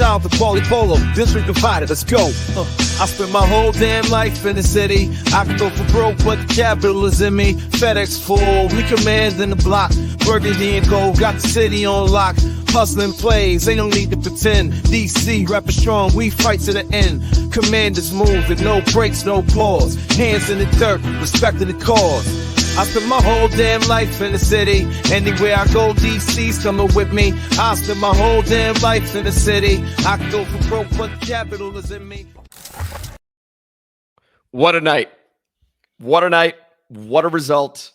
child of Paulie Polo, district divided, let's go. I spent my whole damn life in the city. I can go for broke, but the capital is in me. FedEx full, we command in the block. Burgundy and gold, got the city on lock. Hustling plays, ain't no need to pretend. DC, rapping strong, we fight to the end. Commanders move with no breaks, no pause. Hands in the dirt, respect to the cause. I spent my whole damn life in the city. Anywhere I go, DC's coming with me. I spent my whole damn life in the city. I can go for broke, but the capital is in me. What a night. What a night. What a result.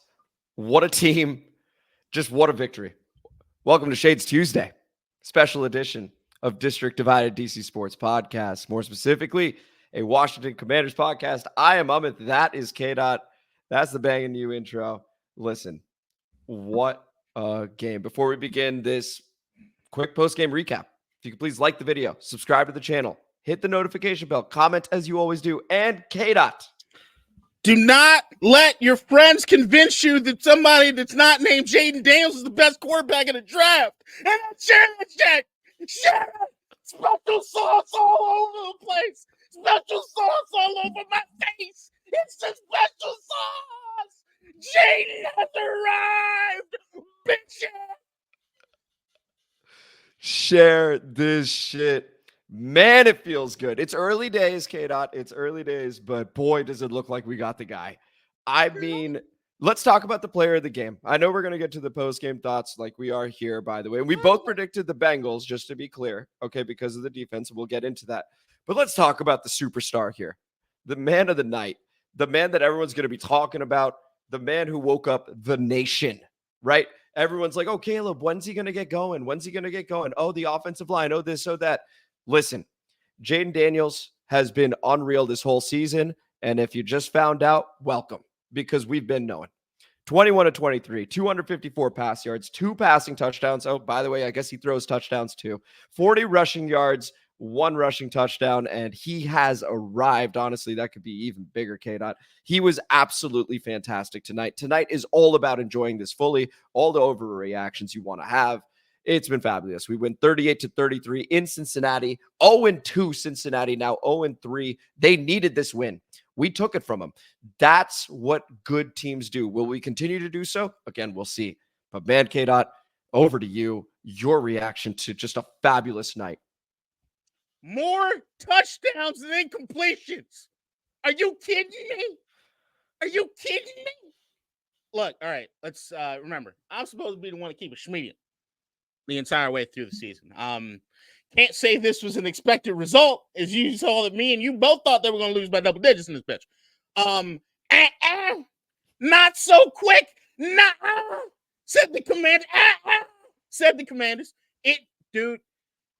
What a team. Just what a victory. Welcome to Shades Tuesday, special edition of District Divided DC Sports Podcast. More specifically, a Washington Commanders podcast. I am Amit. That is K-Dot. That's the banging you intro. Listen, what a game. Before we begin this quick post-game recap, if you could please like the video, subscribe to the channel, hit the notification bell, comment as you always do, and K-Dot. Do not let your friends convince you that somebody that's not named Jayden Daniels is the best quarterback in the draft. And share it. Special sauce all over the place. Special sauce all over my face. It's the special sauce. Jayden has arrived. Bitch. Share this shit. Man, it feels good. It's early days, K-Dot. It's early days, but boy, does it look like we got the guy. I mean, let's talk about the player of the game. I know we're going to get to the post-game thoughts like we are here, by the way. We both predicted the Bengals, just to be clear, okay, because of the defense. We'll get into that. But let's talk about the superstar here, the man of the night, the man that everyone's going to be talking about, the man who woke up the nation, right? Everyone's like, oh, Caleb, when's he going to get going? When's he going to get going? Oh, the offensive line. Oh, this, oh, that. Listen, Jayden Daniels has been unreal this whole season. And if you just found out, welcome, because we've been knowing. 21 of 23, 254 pass yards, 2 passing touchdowns. Oh, by the way, I guess he throws touchdowns too. 40 rushing yards, 1 rushing touchdown, and he has arrived. Honestly, that could be even bigger, K-Dot. He was absolutely fantastic tonight. Tonight is all about enjoying this fully, all the overreactions you want to have. It's been fabulous. We win 38-33 in Cincinnati. 0-2 Cincinnati, now 0-3. They needed this win. We took it from them. That's what good teams do. Will we continue to do so? Again, we'll see. But man, K-Dot, over to you. Your reaction to just a fabulous night. More touchdowns than incompletions. Are you kidding me? Are you kidding me? Look, all right, let's remember, I'm supposed to be the one to keep a schmedium the entire way through the season. Can't say this was an expected result, as you saw that me and you both thought they were going to lose by double digits in this bitch. Not so quick. Said the Commanders.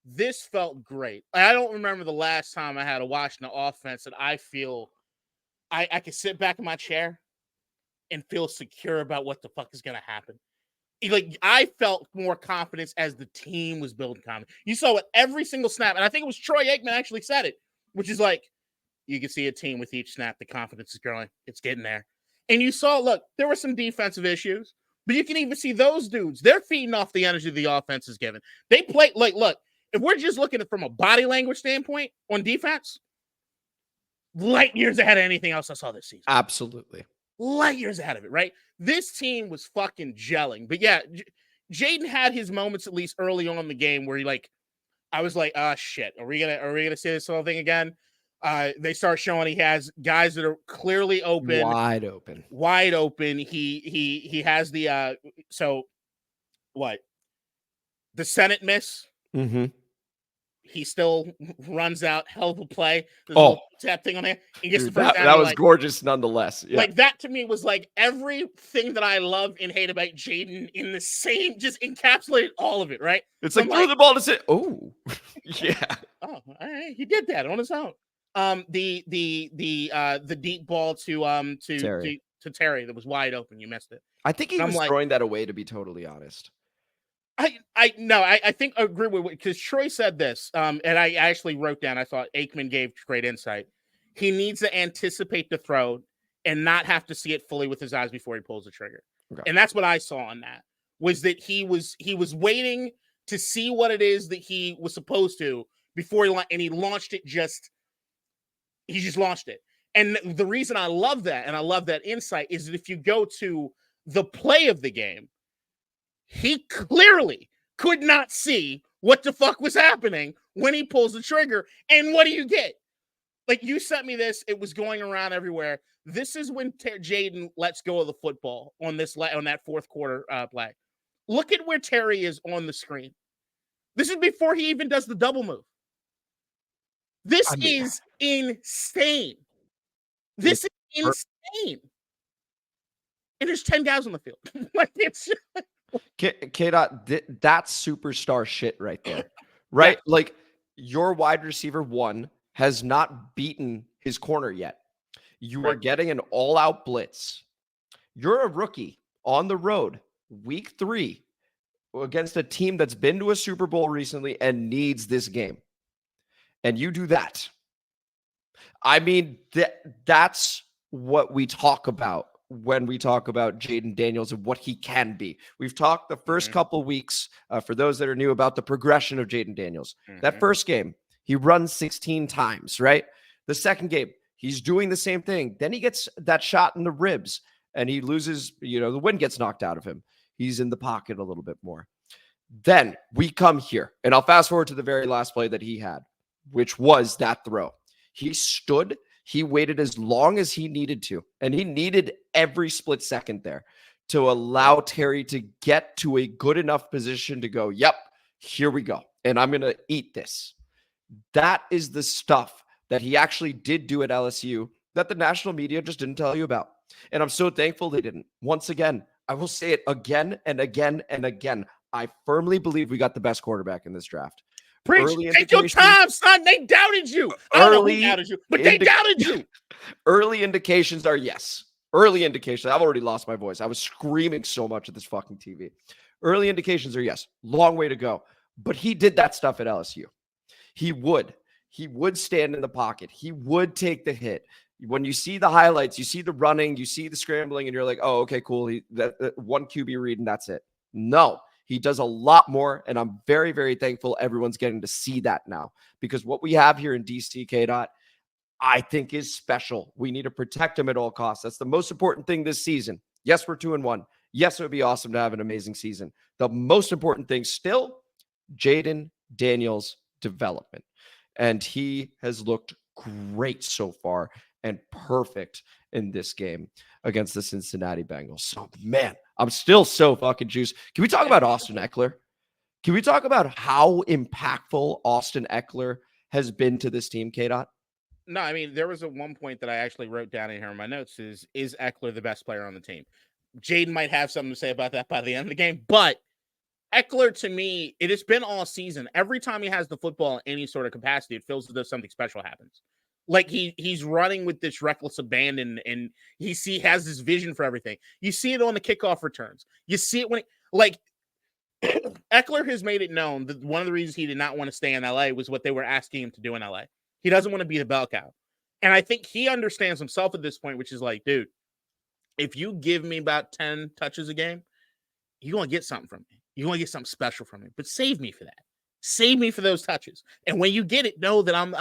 This felt great. I don't remember the last time I had a Washington offense that I feel I could sit back in my chair and feel secure about what the fuck is going to happen. Like, I felt more confidence as the team was building confidence. You saw it every single snap, and I think it was Troy Aikman actually said it, which is like, you can see a team with each snap, the confidence is growing. It's getting there. And you saw, look, there were some defensive issues, but you can even see those dudes. They're feeding off the energy the offense is given. They play, like, look, if we're just looking at from a body language standpoint on defense, light years ahead of anything else I saw this season. Absolutely. Light years ahead of it, right? This team was fucking gelling. But yeah, Jayden had his moments, at least early on in the game, where I was like, shit, are we gonna see this whole thing again? They start showing he has guys that are clearly open. Wide open. He has the so what? The Senate miss. Mm-hmm. He still runs out, hell of a play. There's a little tap thing on there. He gets the first down. That was gorgeous nonetheless. Yeah. Like, that to me was like everything that I love and hate about Jayden in the same, just encapsulated all of it, right? It's so like, throw the ball to sit. Oh, yeah. Oh, all right. He did that on his own. The deep ball to Terry that was wide open. You missed it. I think he was throwing that away, to be totally honest. I think I agree with, because Troy said this, and I actually wrote down, I thought Aikman gave great insight. He needs to anticipate the throw and not have to see it fully with his eyes before he pulls the trigger. Okay. And that's what I saw on that, was that he was waiting to see what it is that he was supposed to before he launched it he just launched it. And the reason I love that, and I love that insight, is that if you go to the play of the game, he clearly could not see what the fuck was happening when he pulls the trigger. And what do you get? Like, you sent me this. It was going around everywhere. This is when Jayden lets go of the football on that fourth quarter play. Look at where Terry is on the screen. This is before he even does the double move. This is insane. This is insane. And there's 10 guys on the field. Like, it's K-Dot, that's superstar shit right there. Right? Yeah. Like, your wide receiver 1 has not beaten his corner yet. You are getting an all-out blitz. You're a rookie on the road, week 3, against a team that's been to a Super Bowl recently and needs this game. And you do that. I mean, that's what we talk about when we talk about Jayden Daniels and what he can be. We've talked the first couple weeks, for those that are new, about the progression of Jayden Daniels. That first game, he runs 16 times, right? The second game, he's doing the same thing. Then he gets that shot in the ribs and he loses, the wind gets knocked out of him. He's in the pocket a little bit more. Then we come here, and I'll fast forward to the very last play that he had, which was that throw. He stood, he waited as long as he needed to, and he needed every split second there to allow Terry to get to a good enough position to go, yep, here we go, and I'm going to eat this. That is the stuff that he actually did do at LSU that the national media just didn't tell you about. And I'm so thankful they didn't. Once again, I will say it again and again and again. I firmly believe we got the best quarterback in this draft. Preach. Take your time, son. They doubted you. I don't know who doubted you, but they doubted you. Early indications are yes. Early indications. I've already lost my voice. I was screaming so much at this fucking TV. Early indications are yes. Long way to go. But he did that stuff at LSU. He would stand in the pocket. He would take the hit. When you see the highlights, you see the running, you see the scrambling, and you're like, oh, okay, cool. That one QB read, and that's it. No, he does a lot more, and I'm very, very thankful everyone's getting to see that now, because what we have here in DC, K-Dot, I think is special. We need to protect him at all costs. That's the most important thing this season. Yes, we're 2-1. Yes, it would be awesome to have an amazing season. The most important thing still, Jayden Daniels' development. And he has looked great so far and perfect in this game against the Cincinnati Bengals. So, man, I'm still so fucking juiced. Can we talk about Austin Ekeler? Can we talk about how impactful Austin Ekeler has been to this team, K-Dot? No, I mean, there was a one point that I actually wrote down in here in my notes is Ekeler the best player on the team? Jayden might have something to say about that by the end of the game, but Ekeler, to me, it has been all season. Every time he has the football in any sort of capacity, it feels as though something special happens. Like he's running with this reckless abandon, and he has this vision for everything. You see it on the kickoff returns. You see it when Ekeler has made it known that one of the reasons he did not want to stay in LA was what they were asking him to do in LA. He doesn't want to be the bell cow. And I think he understands himself at this point, which is like, dude, if you give me about 10 touches a game, you're going to get something from me. You're going to get something special from me. But save me for that. Save me for those touches. And when you get it, know that I'm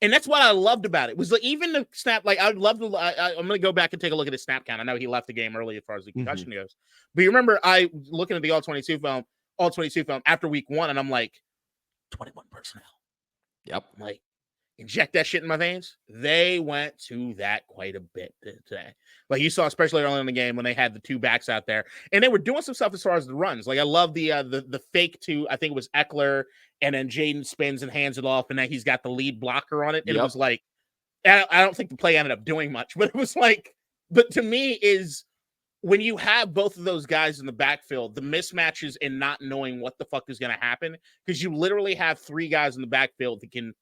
and that's what I loved about it. Was like even the snap, like I'd love to I'm going to go back and take a look at his snap count. I know he left the game early as far as the concussion goes. But you remember I looking at the all-22 film after week 1, and I'm like, 21 personnel. Yep. I'm like, inject that shit in my veins. They went to that quite a bit today. Like you saw, especially early in the game when they had the 2 backs out there, and they were doing some stuff as far as the runs. Like I love the fake to, I think it was Ekeler, and then Jayden spins and hands it off, and then he's got the lead blocker on it. And it was like, I don't think the play ended up doing much, but it was like, but to me is when you have both of those guys in the backfield, the mismatches and not knowing what the fuck is going to happen, because you literally have 3 guys in the backfield that can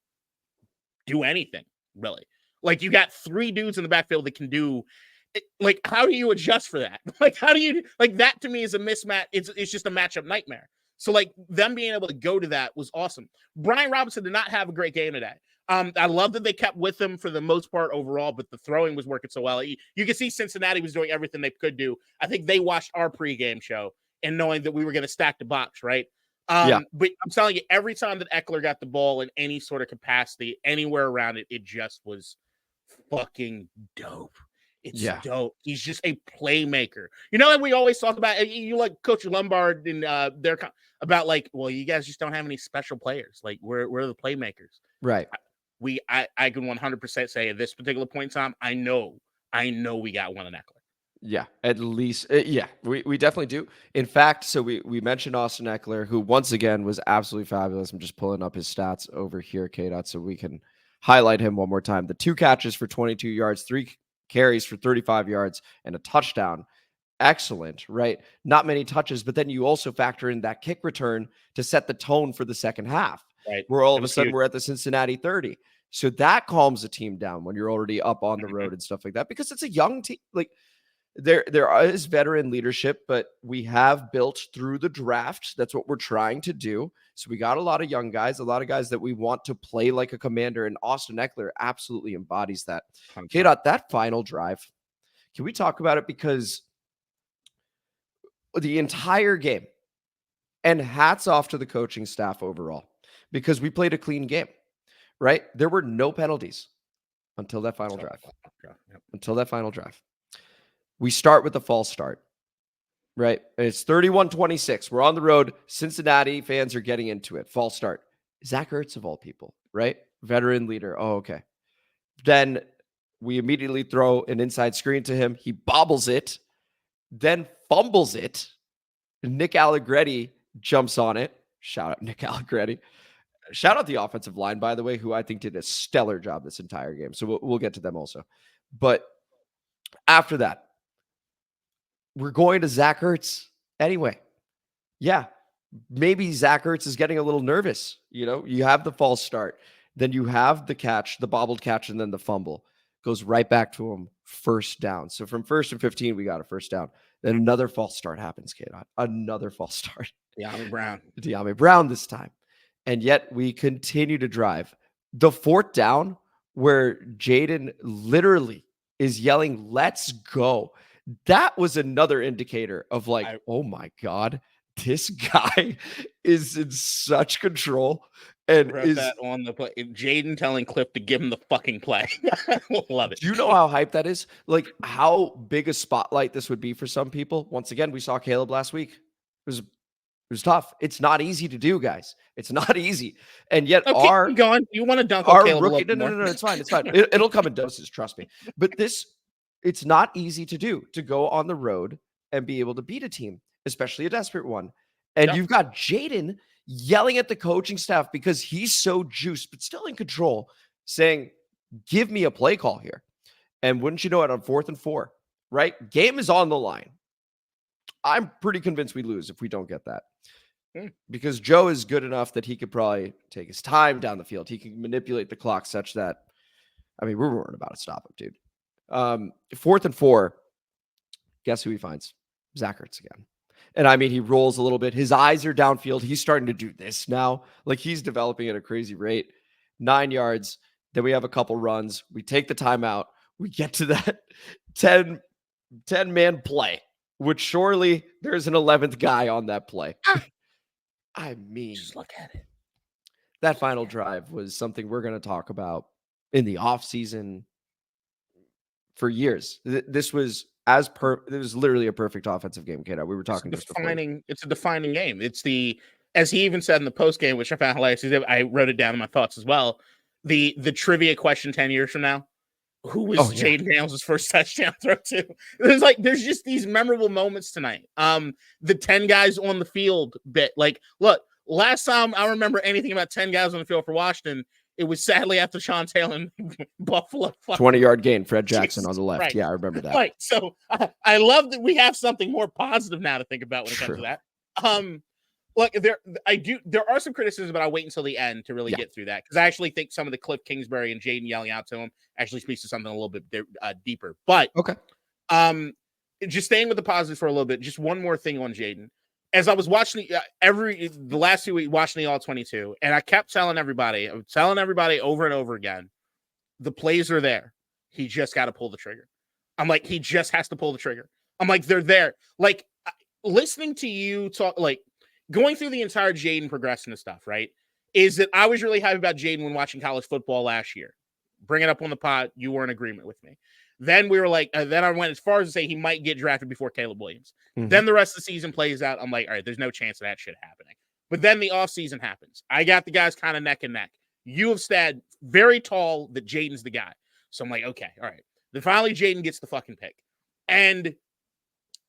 do anything, really. Like you got 3 dudes in the backfield that can do it. Like, how do you adjust for that? Like, how do you, like, that to me is a mismatch. It's just a matchup nightmare. So like them being able to go to that was awesome. Brian Robinson did not have a great game today. I love that they kept with him for the most part overall, but the throwing was working so well. You can see Cincinnati was doing everything they could do. I think they watched our pregame show and knowing that we were going to stack the box, right? But I'm telling you, every time that Ekeler got the ball in any sort of capacity, anywhere around it, it just was fucking dope. It's dope. He's just a playmaker. You know, like we always talk about, you like Coach Lombard and their about like, well, you guys just don't have any special players. Like we're the playmakers, right? I can 100% say at this particular point in time, I know we got one in Ekeler. Yeah, at least, we definitely do. In fact, so we mentioned Austin Ekeler, who once again was absolutely fabulous. I'm just pulling up his stats over here, K-Dot, so we can highlight him one more time. The 2 catches for 22 yards, 3 carries for 35 yards, and a touchdown. Excellent, right? Not many touches, but then you also factor in that kick return to set the tone for the second half, right? Where all of a sudden we're at the Cincinnati 30. So that calms the team down when you're already up on the road and stuff like that, because it's a young team. Like, there is veteran leadership, but we have built through the draft. That's what we're trying to do. So we got a lot of young guys, a lot of guys that we want to play like a commander, and Austin Ekeler absolutely embodies that. K-Dot, that final drive, can we talk about it? Because the entire game, and hats off to the coaching staff overall, because we played a clean game, right? There were no penalties until that final drive. Until that final drive. We start with a false start, right? It's 31-26. We're on the road. Cincinnati fans are getting into it. False start. Zach Ertz of all people, right? Veteran leader. Oh, okay. Then we immediately throw an inside screen to him. He bobbles it, then fumbles it. Nick Allegretti jumps on it. Shout out Nick Allegretti. Shout out the offensive line, by the way, who I think did a stellar job this entire game. So we'll get to them also. But after that, we're going to Zach Ertz anyway. Yeah, maybe Zach Ertz is getting a little nervous. You know, you have the false start, then you have the catch, the bobbled catch, and then the fumble. Goes right back to him, first down. So from 1st and 15, we got a first down. Then another false start happens, K-Dot. Another false start. De'Ami Brown this time. And yet we continue to drive. The 4th down, where Jayden literally is yelling, "Let's go." That was another indicator of like, oh my God, this guy is in such control. And is that on the play. Jayden telling Cliff to give him the fucking play. Love it. Do you know how hype that is? Like, how big a spotlight this would be for some people. Once again, we saw Caleb last week. It was tough. It's not easy to do, guys. It's not easy. And yet keep going. You want to dunk on Caleb rookie, no, it's fine. It's fine. It'll come in doses, trust me. But it's not easy to do, to go on the road and be able to beat a team, especially a desperate one. And you've got Jayden yelling at the coaching staff because he's so juiced, but still in control, saying, "Give me a play call here." And wouldn't you know it, on 4th and 4, right? Game is on the line. I'm pretty convinced we lose if we don't get that. Because Joe is good enough that he could probably take his time down the field. He can manipulate the clock such that, I mean, we weren't about to stop him, dude. 4th and 4, guess who he finds? Zach Ertz again. And I mean, he rolls a little bit. His eyes are downfield. He's starting to do this now. Like, he's developing at a crazy rate. 9 yards. Then we have a couple runs. We take the timeout. We get to that 10-man play, which surely there's an 11th guy on that play. I mean, just look at it. That final drive was something we're going to talk about in the offseason for years. This was it was literally a perfect offensive game, Kato. We were talking it's a defining game. It's as he even said in the post game, which I found hilarious. I wrote it down in my thoughts as well. The trivia question 10 years from now: who was Jayden Daniels' first touchdown throw to? There's just these memorable moments tonight. The 10 guys on the field bit. Like, look, last time I remember anything about 10 guys on the field for Washington, it was sadly after Sean Taylor and Buffalo. 20-yard gain, Fred Jackson on the left. Right. Yeah, I remember that. Right. So I love that we have something more positive now to think about when it comes to that. Look, there are some criticisms, but I'll wait until the end to really get through that, because I actually think some of the Cliff Kingsbury and Jayden yelling out to him actually speaks to something a little bit deeper. But just staying with the positive for a little bit, just one more thing on Jayden. As I was watching the last 2 weeks, watching the All 22, and I kept telling everybody over and over again, the plays are there. He just got to pull the trigger. I'm like, he just has to pull the trigger. I'm like, they're there. Like, listening to you talk, like, going through the entire Jayden progression of stuff, right, is that I was really happy about Jayden when watching college football last year. Bring it up on the pod. You were in agreement with me. Then we were like, then I went as far as to say he might get drafted before Caleb Williams. Mhm. Then the rest of the season plays out. I'm like, all right, there's no chance of that shit happening. But then the offseason happens. I got the guys kind of neck and neck. You have said very tall that Jayden's the guy. So I'm like, okay, all right. Then finally Jayden gets the fucking pick. And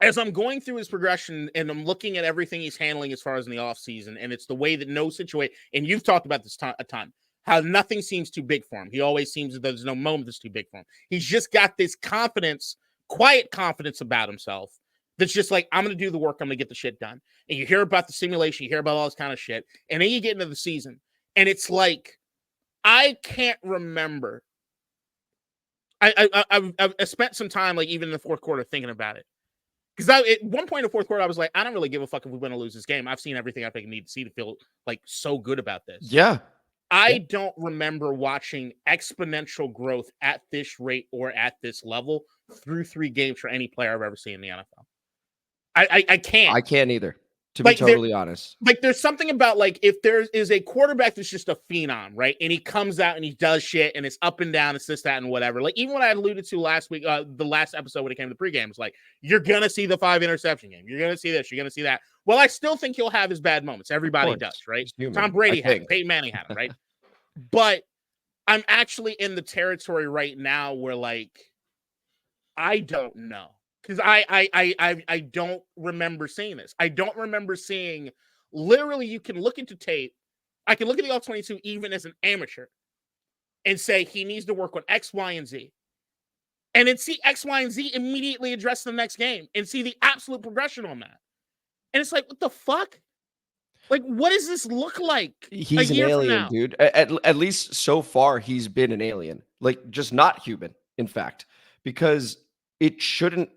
as I'm going through his progression and I'm looking at everything he's handling as far as in the offseason, and it's the way that no situation, and you've talked about this a ton, how nothing seems too big for him. He always seems that there's no moment that's too big for him. He's just got this confidence, quiet confidence about himself that's just like, I'm going to do the work. I'm going to get the shit done. And you hear about the simulation, you hear about all this kind of shit, and then you get into the season, and it's like, I can't remember. I spent some time, like even in the fourth quarter, thinking about it. Because at one point in the fourth quarter, I was like, I don't really give a fuck if we win or lose this game. I've seen everything I think I need to see to feel like so good about this. Yeah. I don't remember watching exponential growth at this rate or at this level through 3 games for any player I've ever seen in the NFL. I can't. I can't either, to be totally honest. Like, there's something about, like, if there is a quarterback that's just a phenom, right? And he comes out and he does shit and it's up and down, it's this, that, and whatever. Like, even what I alluded to last week, the last episode when it came to the pregame, it's like, you're going to see the 5 interception game. You're going to see this. You're going to see that. Well, I still think he'll have his bad moments. Everybody does, right? Tom Brady had him. Peyton Manning had him, right? But I'm actually in the territory right now where, like, I don't know. Because I don't remember seeing this. I don't remember seeing, literally, you can look into tape. I can look at the All-22 even as an amateur and say he needs to work on X, Y, and Z. And then see X, Y, and Z immediately address the next game and see the absolute progression on that. And it's like, what the fuck? Like, what does this look like? He's an alien, dude. At least so far, he's been an alien. Like, just not human, in fact. Because it shouldn't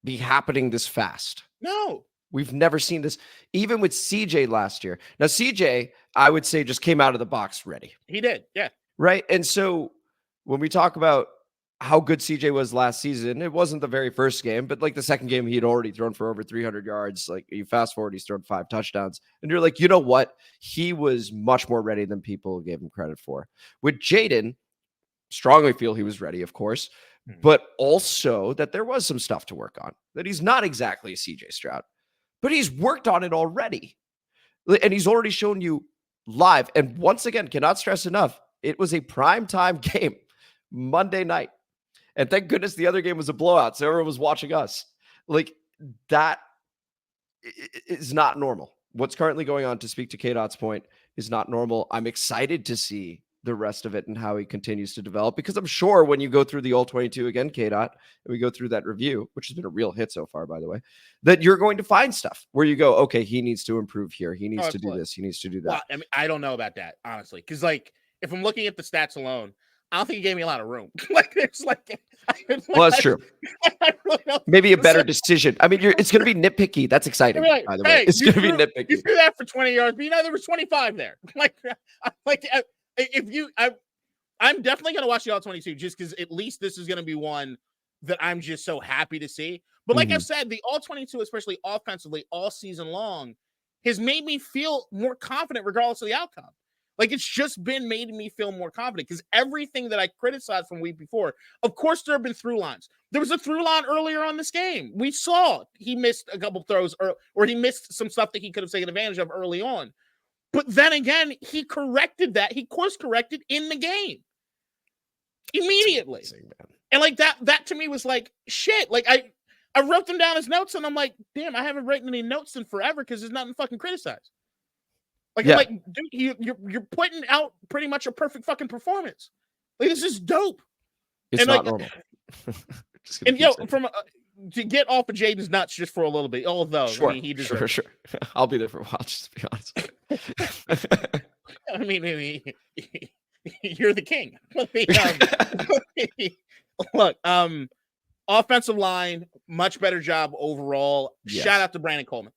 be happening this fast. No. We've never seen this, even with CJ last year. Now, CJ, I would say, just came out of the box ready. He did, yeah. Right? And so when we talk about how good CJ was last season, it wasn't the very first game, but like the second game, he had already thrown for over 300 yards. Like, you fast forward, he's thrown 5 touchdowns. And you're like, you know what? He was much more ready than people gave him credit for. With Jayden, strongly feel he was ready, of course, but also that there was some stuff to work on, that he's not exactly a CJ Stroud, but he's worked on it already. And he's already shown you live. And once again, cannot stress enough, it was a primetime game Monday night. And thank goodness the other game was a blowout, so everyone was watching us. Like, that is not normal. What's currently going on, to speak to K-Dot's point, is not normal. I'm excited to see the rest of it and how he continues to develop, because I'm sure when you go through the All-22 again, K-Dot, and we go through that review, which has been a real hit so far, by the way, that you're going to find stuff where you go, okay, he needs to improve here. He needs to do this. He needs to do that. Well, I mean, I don't know about that, honestly, because, like, if I'm looking at the stats alone, I don't think he gave me a lot of room. Like, it's like, well, that's true. Really maybe a better decision. I mean, it's going to be nitpicky. That's exciting, like, by the way. It's going to be nitpicky. You threw that for 20 yards, but there was 25 there. I'm definitely going to watch the All-22 just because at least this is going to be one that I'm just so happy to see. But like I've said, the All-22, especially offensively, all season long, has made me feel more confident regardless of the outcome. Like, it's just been making me feel more confident because everything that I criticized from week before, of course, there have been through lines. There was a through line earlier on this game. We saw he missed a couple throws or he missed some stuff that he could have taken advantage of early on. But then again, he corrected that. He course corrected in the game immediately. Amazing, and like that to me was like, shit. Like, I wrote them down as notes and I'm like, damn, I haven't written any notes in forever because there's nothing fucking criticized. Like, yeah. I'm like, dude, you're putting out pretty much a perfect fucking performance. Like, this is dope. It's and not like, normal. And from to get off of Jayden's nuts just for a little bit, although sure, I mean, he deserves sure. I'll be there for a while, just to be honest. I mean, you're the king. Look, offensive line, much better job overall. Yes. Shout out to Brandon Coleman.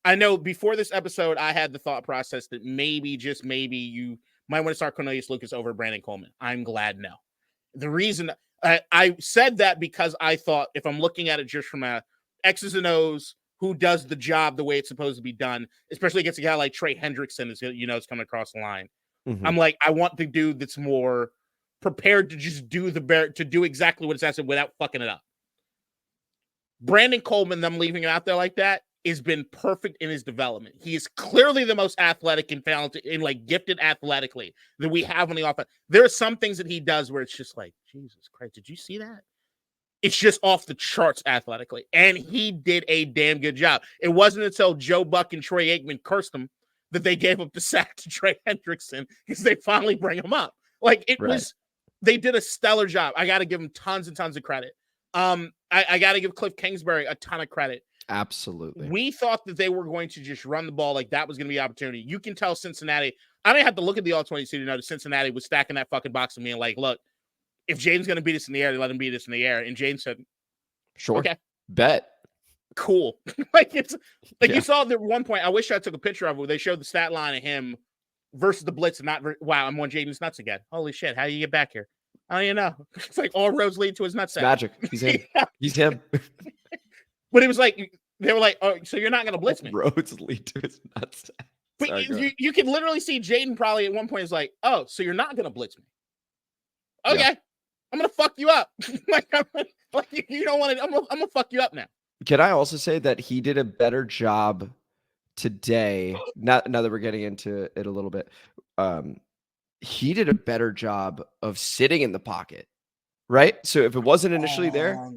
I know before this episode, I had the thought process that maybe, just maybe, you might want to start Cornelius Lucas over Brandon Coleman. I'm glad no. The reason I said that because I thought if I'm looking at it just from a X's and O's, who does the job the way it's supposed to be done, especially against a guy like Trey Hendrickson is coming across the line. Mhm. I'm like, I want the dude that's more prepared to just do exactly what it's asked without fucking it up. Brandon Coleman, them leaving him out there like that, has been perfect in his development. He is clearly the most athletic and talented and like gifted athletically that we have on the offense. There are some things that he does where it's just like, Jesus Christ, did you see that? It's just off the charts athletically. And he did a damn good job. It wasn't until Joe Buck and Troy Aikman cursed him that they gave up the sack to Trey Hendrickson because they finally bring him up. Like they did a stellar job. I got to give him tons and tons of credit. I got to give Cliff Kingsbury a ton of credit. Absolutely. We thought that they were going to just run the ball like that was going to be an opportunity. You can tell Cincinnati. I didn't have to look at the all-22 to know that Cincinnati was stacking that fucking box with me and like, look, if Jaden's going to beat us in the air, they let him beat us in the air. And Jaden said, sure. Okay. Bet. Cool. You saw at one point, I wish I took a picture of it where they showed the stat line of him versus the blitz and wow, I'm on Jaden's nuts again. Holy shit. How do you get back here? I don't even know. It's like all roads lead to his nutsack. Magic. He's him. Yeah. He's him. But it was like, they were like, oh, so you're not going to blitz me. Roads lead to his nutsack. But you can literally see Jaden probably at one point is like, oh, so you're not going to blitz me. Okay. Yeah. I'm going to fuck you up. You don't want to, I'm going to fuck you up now. Can I also say that he did a better job today? Now that we're getting into it a little bit, he did a better job of sitting in the pocket, right? So if it wasn't initially there,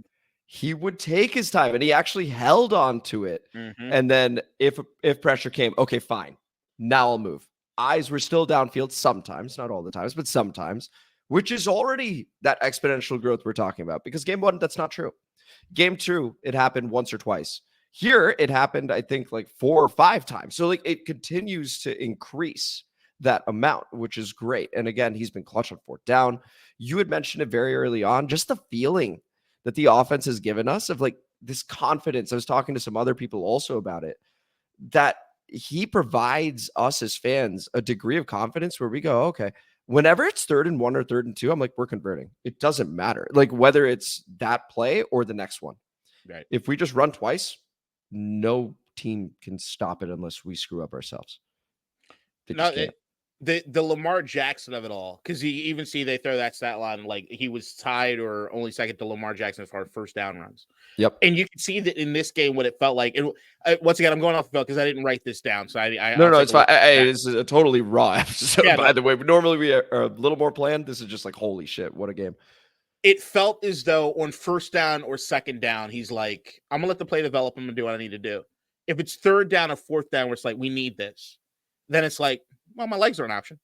he would take his time and he actually held on to it. Mm-hmm. And then if pressure came, okay, fine. Now I'll move. Eyes were still downfield sometimes, not all the times, but sometimes, which is already that exponential growth we're talking about. Because game 1, that's not true. Game 2, it happened once or twice. Here, it happened, I think, like 4 or 5 times. So like it continues to increase that amount, which is great. And again, he's been clutch on 4th down. You had mentioned it very early on, just the feeling that the offense has given us of like this confidence. I was talking to some other people also about it, that he provides us as fans a degree of confidence where we go, okay, whenever it's 3rd and 1 or 3rd and 2, I'm like, we're converting. It doesn't matter. Like whether it's that play or the next one. Right. If we just run twice, no team can stop it unless we screw up ourselves. The Lamar Jackson of it all, because you even see they throw that stat line like he was tied or only second to Lamar Jackson as far as first down runs. Yep. And you can see that in this game what it felt like. And once again, I'm going off the field because I didn't write this down. So no, it's fine. This is a totally raw episode, by the way. But normally we are a little more planned. This is just like, holy shit, what a game. It felt as though on first down or second down, he's like, I'm going to let the play develop. I'm going to do what I need to do. If it's 3rd down or 4th down where it's like, we need this, then it's like, well, my legs are an option.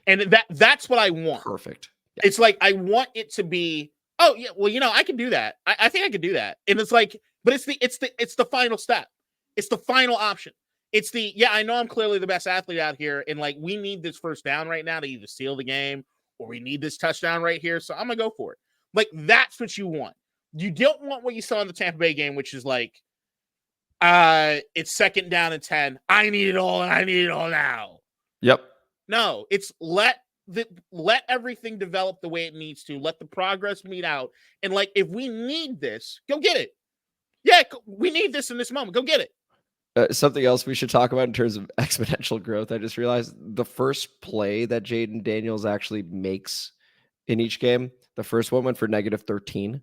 And that's what I want. Perfect. Yeah. It's like, I want it to be, oh yeah, well, I can do that. I think I can do that. And it's like, but it's the final step. It's the final option. It's I know I'm clearly the best athlete out here. And like, we need this first down right now to either seal the game or we need this touchdown right here. So I'm going to go for it. Like, that's what you want. You don't want what you saw in the Tampa Bay game, which is like, it's 2nd down and 10. I need it all and I need it all now. Yep. No, it's let everything develop the way it needs to. Let the progress meet out. And like, if we need this, go get it. Yeah, we need this in this moment. Go get it. Something else we should talk about in terms of exponential growth. I just realized the first play that Jayden Daniels actually makes in each game, the first one went for -13.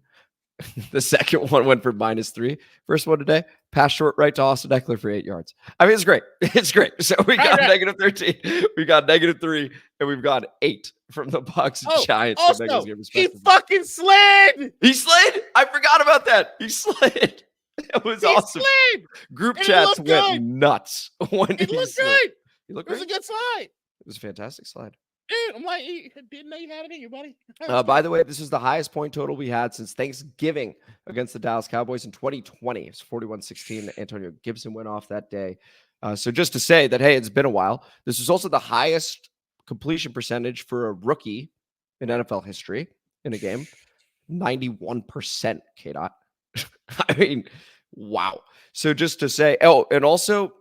The second one went for -3. First one today, pass short right to Austin Ekeler for 8 yards. I mean, it's great. It's great. So we got -13, we got -3, and we've got 8 from the Bucs and Giants. Also, he fucking slid. He slid. I forgot about that. He slid. It was awesome. Slid. Group chats went nuts when he looked slid. good. He looked great. It was a good slide. It was a fantastic slide. Dude, I'm like, didn't know you had it in you, buddy. By the way, this is the highest point total we had since Thanksgiving against the Dallas Cowboys in 2020. It's 41-16. Antonio Gibson went off that day. So just to say that, hey, it's been a while. This is also the highest completion percentage for a rookie in NFL history in a game. 91%, K-Dot. I mean, wow. So just to say, and also,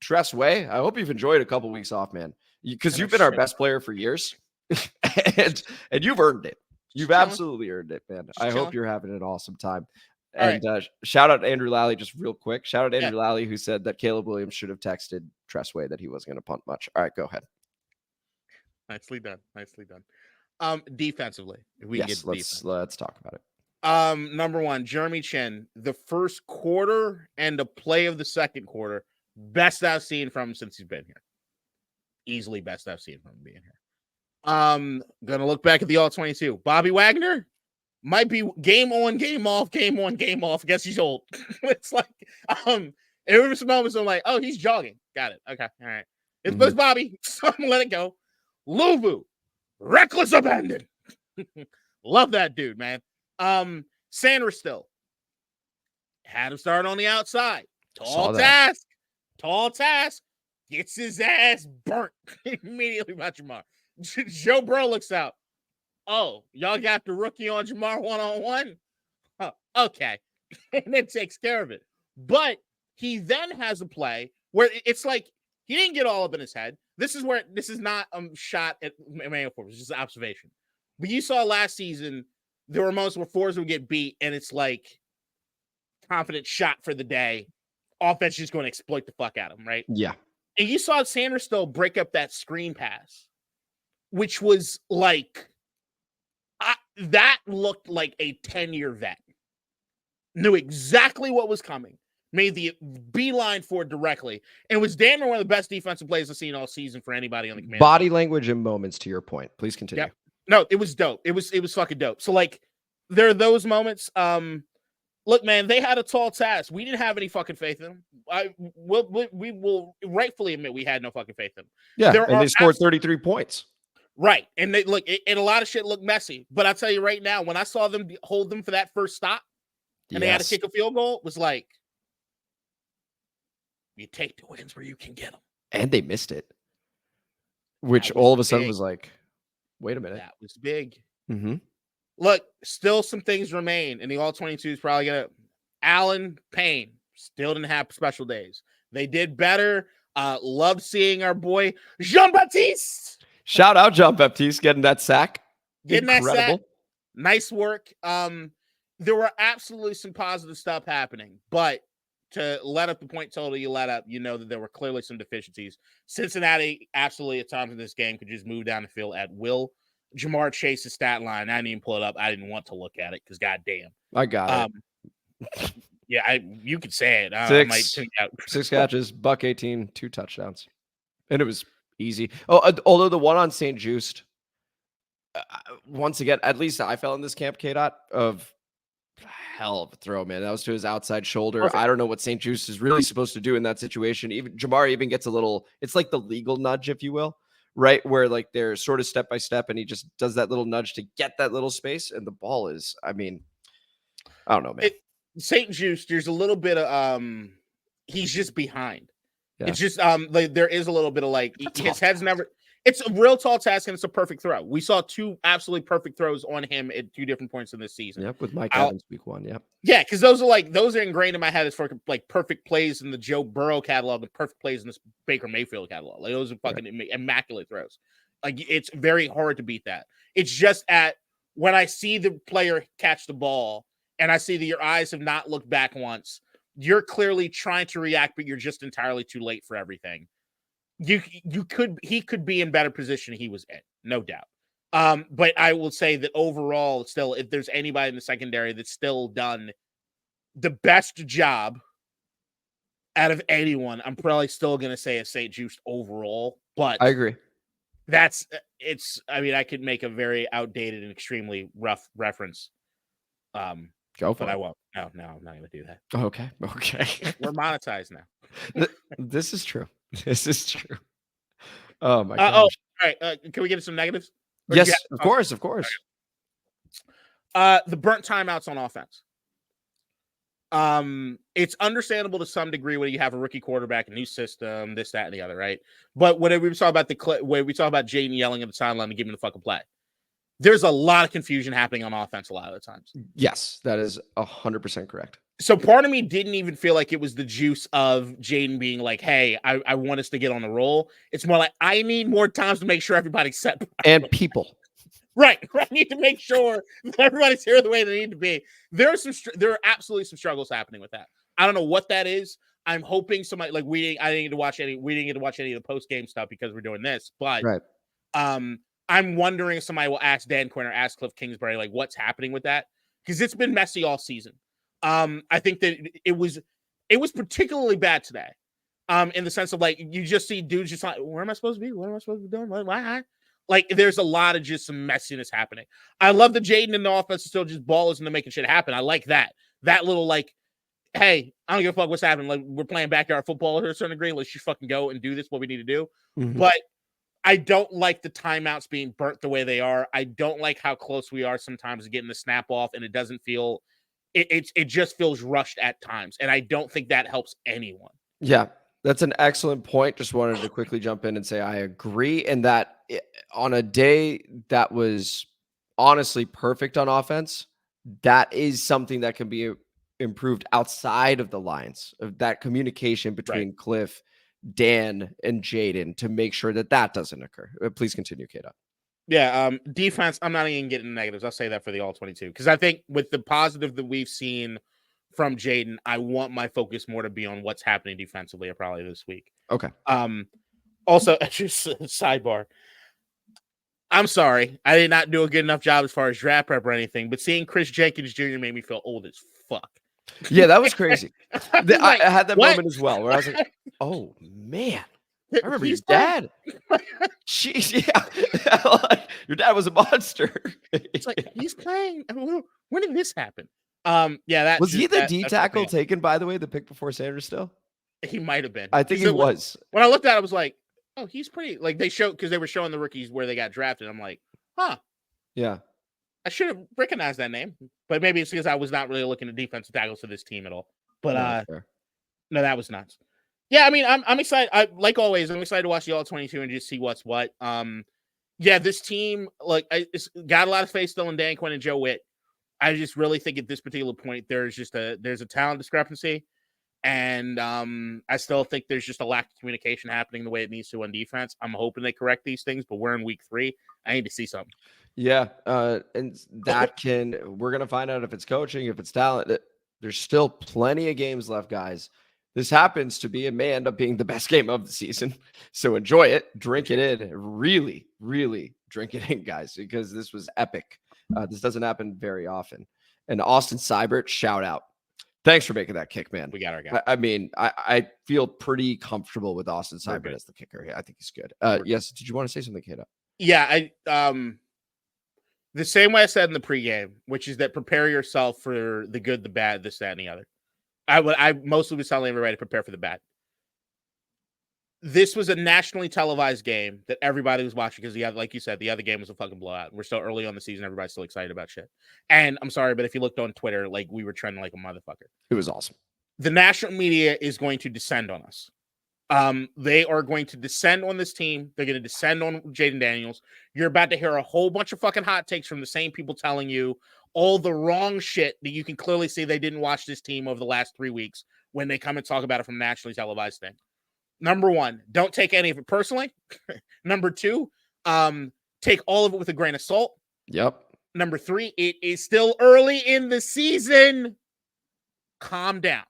Tress Way, I hope you've enjoyed a couple weeks off, man. Because you've been our best player for years, and you've earned it. You've absolutely earned it, man. I hope you're having an awesome time. And shout out Andrew Lally, just real quick. Shout out Andrew Lally, who said that Caleb Williams should have texted Tressway that he wasn't going to punt much. All right, go ahead. Nicely done. Defensively, if we Yes, can get let's talk about it. Number one, Jeremy Chin, the first quarter and the play of the second quarter, best I've seen from him since he's been here. Easily best I've seen from him being here. Gonna look back at the All-22. Bobby Wagner might be game on, game off, game on, game off. Guess he's old. It's like, there were some moments I'm like, oh, he's jogging. Got it. Okay, all right. It's Bobby, so I'm gonna let it go. Luvu, reckless abandon. Love that dude, man. Sanders still had him start on the outside. Tall task. Gets his ass burnt immediately by Jamar. Joe Burrow looks out. Oh, y'all got the rookie on Jamar one-on-one? Huh, okay. And then takes care of it. But he then has a play where it's like he didn't get all up in his head. This is not a shot at Emmanuel Forbes. It's just an observation. But you saw last season, there were moments where Forbes would get beat, and it's like confident shot for the day. Offense just going to exploit the fuck out of him, right? Yeah. And you saw Sanders still break up that screen pass, which was like, that looked like a 10-year vet. Knew exactly what was coming. Made the beeline for it directly. And was damn near one of the best defensive plays I've seen all season for anybody on the command. Body language and moments, to your point. Please continue. Yep. No, it was dope. It was fucking dope. So, like, there are those moments. Look, man, they had a tall task. We didn't have any fucking faith in them. We will rightfully admit we had no fucking faith in them. Yeah, and they scored 33 points. Right. And they look, and a lot of shit looked messy. But I'll tell you right now, when I saw them hold them for that first stop and they had to kick a field goal, it was like, you take the wins where you can get them. And they missed it. Which all of a sudden was like, wait a minute. That was big. Mm-hmm. Look, still some things remain, and the All-22 is probably going to... Allen Payne still didn't have special days. They did better. Love seeing our boy Jean-Baptiste. Shout out Jean-Baptiste getting that sack. Getting that sack. Nice work. There were absolutely some positive stuff happening, but to let up the point total you let up, you know that there were clearly some deficiencies. Cincinnati absolutely at times in this game could just move down the field at will. Jamar Chase's stat line, I didn't even pull it up. I didn't want to look at it because goddamn. I got it. Yeah, you could say it. Six catches, $118, 2 touchdowns. And it was easy. Oh, although the one on St. Just, once again, at least I fell in this camp, K-Dot, of hell of a throw, man. That was to his outside shoulder. Perfect. I don't know what St. Just is really supposed to do in that situation. Even Jamar even gets a little, it's like the legal nudge, if you will. Right, where like they're sort of step by step, and he just does that little nudge to get that little space, and the ball is, I mean, I don't know, man. St. Just, there's a little bit of he's just behind. Yeah. It's just like there is a little bit of like his head's never. It's a real tall task, and it's a perfect throw. We saw 2 absolutely perfect throws on him at 2 different points in this season. Yep, with Mike Evans week 1. Yep. Yeah, because those are ingrained in my head as for like perfect plays in the Joe Burrow catalog, the perfect plays in this Baker Mayfield catalog. Like those are fucking immaculate throws. Like it's very hard to beat that. It's just when I see the player catch the ball and I see that your eyes have not looked back once, you're clearly trying to react, but you're just entirely too late for everything. He could be in better position he was in, no doubt. But I will say that overall, still, if there's anybody in the secondary that's still done the best job out of anyone, I'm probably still going to say it's St. Just overall. But I agree. I could make a very outdated and extremely rough reference. Go for it. I won't. No, I'm not going to do that. Okay. We're monetized now. This is true. This is true. Oh my god. All right. Can we get some negatives? Yes, of course. The burnt timeouts on offense. It's understandable to some degree when you have a rookie quarterback, a new system, this, that, and the other, right? But whenever we talk about Jayden yelling at the sideline to give him the fucking play, there's a lot of confusion happening on offense a lot of the times. Yes, that is 100% correct. So part of me didn't even feel like it was the juice of Jayden being like, hey, I want us to get on the roll. It's more like, I need more times to make sure everybody's set. And people. Right. I need to make sure that everybody's here the way they need to be. There are absolutely some struggles happening with that. I don't know what that is. I'm hoping somebody like we didn't get to watch any of the post game stuff because we're doing this, but Right. I'm wondering if somebody will ask Dan Quinn or ask Cliff Kingsbury like what's happening with that, because it's been messy all season. I think that it was particularly bad today. In the sense of like you just see dudes just like, where am I supposed to be? What am I supposed to be doing? Why? Like there's a lot of just some messiness happening. I love that Jayden in the offense is still just ballers into making shit happen. I like that. That little like, hey, I don't give a fuck what's happening. Like we're playing backyard football to a certain degree. Let's just fucking go and do this. What we need to do. Mhm. But I don't like the timeouts being burnt the way they are. I don't like how close we are sometimes to getting the snap off, and it doesn't feel. It just feels rushed at times, and I don't think that helps anyone. Yeah, that's an excellent point. Just wanted to quickly jump in and say I agree. And that on a day that was honestly perfect on offense, that is something that can be improved outside of the lines of that communication between Cliff, Dan, and Jayden to make sure that that doesn't occur. Please continue, Kata. Yeah, defense, I'm not even getting negatives. I'll say that for the all 22 because I think with the positive that we've seen from Jayden, I want my focus more to be on what's happening defensively probably this week. Okay. Also, just sidebar. I'm sorry. I did not do a good enough job as far as draft prep or anything, but seeing Chris Jenkins Jr. made me feel old as fuck. Yeah, that was crazy. I had that what? moment as well where I was like, oh, man. I remember your dad. Jeez, yeah. Your dad was a monster. It's like, he's playing. When did this happen? Yeah, that was he the D tackle taken, by the way, the pick before Sanders still? He might have been. I think he was. When I looked at it, I was like, oh, he's pretty. Like they showed because they were showing the rookies where they got drafted. I'm like, huh. Yeah. I should have recognized that name, but maybe it's because I was not really looking at defensive tackles to this team at all. But no, that was nuts. Yeah, I mean, I'm excited. Like always, I'm excited to watch the all 22 and just see what's what. Yeah, this team it's got a lot of faith still in Dan Quinn and Joe Witt. I just really think at this particular point there's a talent discrepancy, and I still think there's just a lack of communication happening the way it needs to on defense. I'm hoping they correct these things, but we're in week 3. I need to see something. Yeah, and we're gonna find out if it's coaching, if it's talent. There's still plenty of games left, guys. This happens to be, it may end up being the best game of the season. So enjoy it, drink it in, really, really drink it in, guys, because this was epic. This doesn't happen very often. And Austin Seibert, shout out. Thanks for making that kick, man. We got our guy. I mean, I feel pretty comfortable with Austin Seibert as the kicker. Yeah, I think he's good. Yes. Did you want to say something, Kata? Yeah, the same way I said in the pregame, which is that prepare yourself for the good, the bad, this, that, and the other. I mostly was telling everybody to prepare for the bad. This was a nationally televised game that everybody was watching because, like you said, the other game was a fucking blowout. We're still early on the season. Everybody's still excited about shit. And I'm sorry, but if you looked on Twitter, like we were trending like a motherfucker. It was awesome. The national media is going to descend on us. They are going to descend on this team. They're going to descend on Jayden Daniels. You're about to hear a whole bunch of fucking hot takes from the same people telling you all the wrong shit that you can clearly see they didn't watch this team over the last 3 weeks when they come and talk about it from a nationally televised thing. Number 1, don't take any of it personally. Number 2, take all of it with a grain of salt. Yep. Number 3, it is still early in the season. Calm down.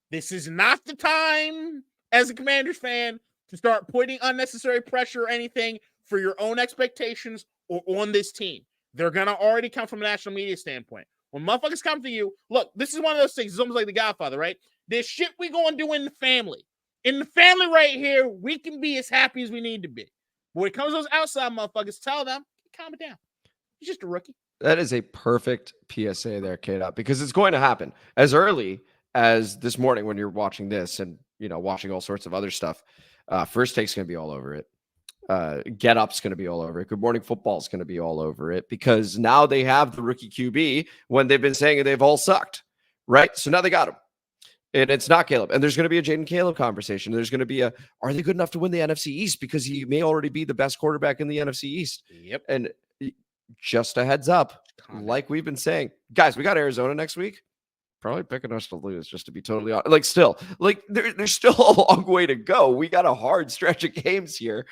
This is not the time as a Commanders fan to start putting unnecessary pressure or anything for your own expectations or on this team. They're going to already come from a national media standpoint. When motherfuckers come to you, look, this is one of those things. It's almost like The Godfather, right? There's shit we going to do in the family. In the family right here, we can be as happy as we need to be. But when it comes to those outside motherfuckers, tell them, calm it down. He's just a rookie. That is a perfect PSA there, Kate, because it's going to happen as early as this morning when you're watching this and, watching all sorts of other stuff. First Take's going to be all over it. Get Up's going to be all over it. Good Morning Football is going to be all over it because now they have the rookie QB when they've been saying they've all sucked, right? So now they got him. And it's not Caleb. And there's going to be a Jayden Caleb conversation. There's going to be are they good enough to win the NFC East? Because he may already be the best quarterback in the NFC East. Yep. And just a heads up, like we've been saying, guys, we got Arizona next week. Probably picking us to lose, just to be totally honest. There's still a long way to go. We got a hard stretch of games here.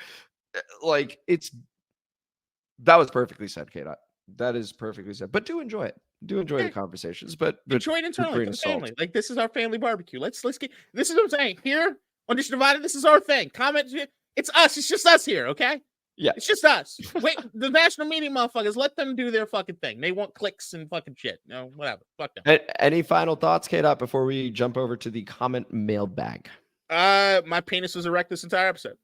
That was perfectly said, K-Dot. That is perfectly said. But do enjoy it. Do enjoy the conversations. But enjoy it internally for the family. Like, this is our family barbecue. Let's get. This is what I'm saying. Here on Dish Divided, this is our thing. Comment. It's us. It's just us here. Okay. Yeah. It's just us. Wait, the national media motherfuckers, let them do their fucking thing. They want clicks and fucking shit. No, whatever. Fuck them. Any final thoughts, K-Dot, before we jump over to the comment mailbag? My penis was erect this entire episode.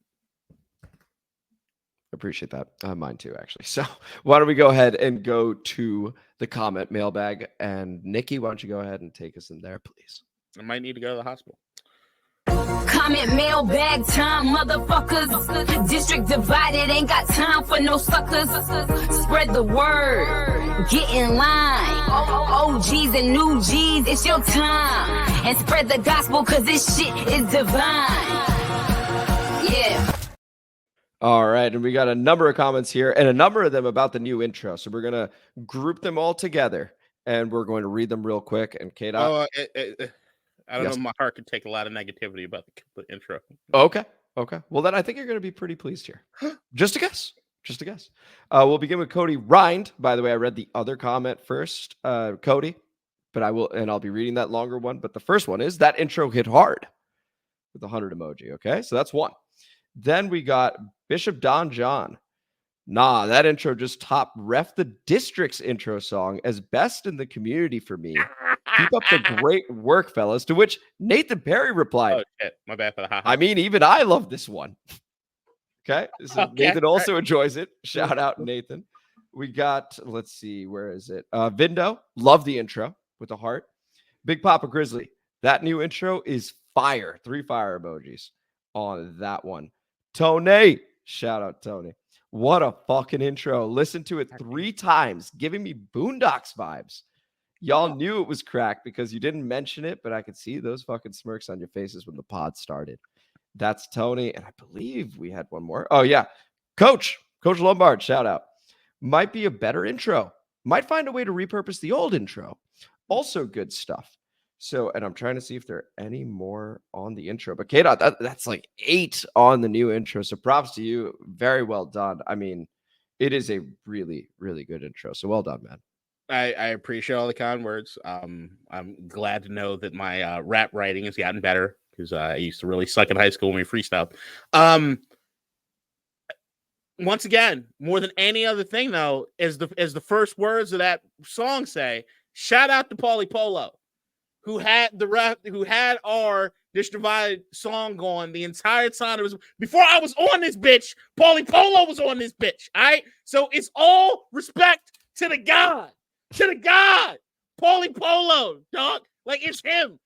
Appreciate that. Mine too, actually. So why don't we go ahead and go to the comment mailbag? And Nikki, why don't you go ahead and take us in there, please? I might need to go to the hospital. Comment mailbag time, motherfuckers. District divided, ain't got time for no suckers. Spread the word, get in line. OGs and new G's, it's your time. And spread the gospel, cause this shit is divine. Yeah. All right, and we got a number of comments here, and a number of them about the new intro. So we're gonna group them all together, and we're going to read them real quick. And K-Dot, I don't know. My heart could take a lot of negativity about the intro. Okay. Well, then I think you're going to be pretty pleased here. Just a guess. We'll begin with Cody Rind. By the way, I read the other comment first, Cody, but I'll be reading that longer one. But the first one is that intro hit hard with the 100 emoji. Okay, so that's one. Then we got Bishop Don John. Nah, that intro just topped Ref the District's intro song as best in the community for me. Keep up the great work, fellas. To which Nathan Perry replied, "Oh shit, my bad for the ha." I mean, even I love this one. Okay, so okay. Nathan also enjoys it. Shout out, Nathan. We got, let's see, where is it? Vindo, love the intro with a heart. Big Papa Grizzly, that new intro is fire. 3 fire emojis on that one. Tony, shout out, Tony. What a fucking intro. Listen to it 3 times, giving me Boondocks vibes. Y'all knew it was cracked because you didn't mention it, but I could see those fucking smirks on your faces when the pod started. That's Tony. And I believe we had one more. Oh, yeah. Coach Lombard, shout out. Might be a better intro. Might find a way to repurpose the old intro. Also good stuff. So, and I'm trying to see if there are any more on the intro. But K-Dot, that's like 8 on the new intro. So props to you. Very well done. I mean, it is a really, really good intro. So well done, man. I appreciate all the kind words. I'm glad to know that my rap writing has gotten better because I used to really suck in high school when we freestyled. Once again, more than any other thing, though, as the first words of that song say, shout out to Paulie Polo, who had our Dish Divided song going the entire time. It was before I was on this bitch. Paulie Polo was on this bitch. All right, so it's all respect to the God. To the God, Paulie Polo, dog. Like, it's him.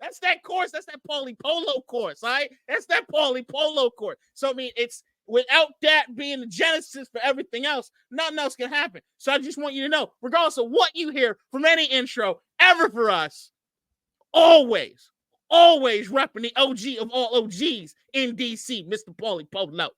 That's that course. That's that Paulie Polo course, all right? That's that Paulie Polo course. So, I mean, it's without that being the genesis for everything else, nothing else can happen. So I just want you to know, regardless of what you hear from any intro ever for us, always repping the OG of all OGs in DC, Mr. Paulie Polo.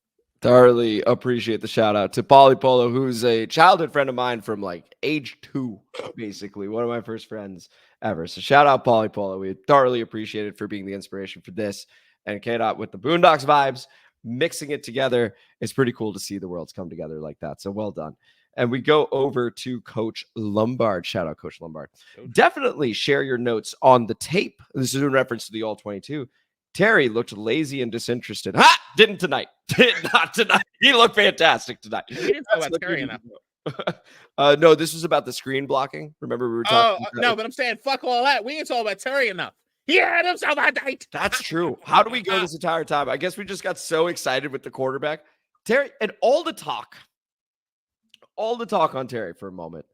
Thoroughly appreciate the shout out to Paulie Polo, who's a childhood friend of mine from like age 2, basically. One of my first friends ever. So shout out Paulie Polo. We thoroughly appreciate it for being the inspiration for this. And K-Dot with the Boondocks vibes, mixing it together. It's pretty cool to see the worlds come together like that. So well done. And we go over to Coach Lombard. Shout out Coach Lombard. Definitely share your notes on the tape. This is in reference to the All-22. Terry looked lazy and disinterested. Didn't tonight. Did not tonight. He looked fantastic tonight. We didn't talk about Terry enough. No, this was about the screen blocking. Remember we were talking about no, but I'm saying fuck all that. We didn't talk about Terry enough. He had himself a date. That's true. How do we go this entire time? I guess we just got so excited with the quarterback. Terry, and all the talk on Terry for a moment.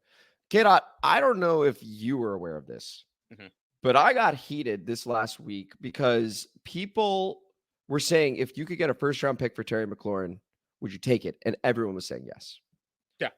K-Dot, I don't know if you were aware of this. Mm-hmm. But I got heated this last week because people were saying, if you could get a first-round pick for Terry McLaurin, would you take it? And everyone was saying yes. Yeah.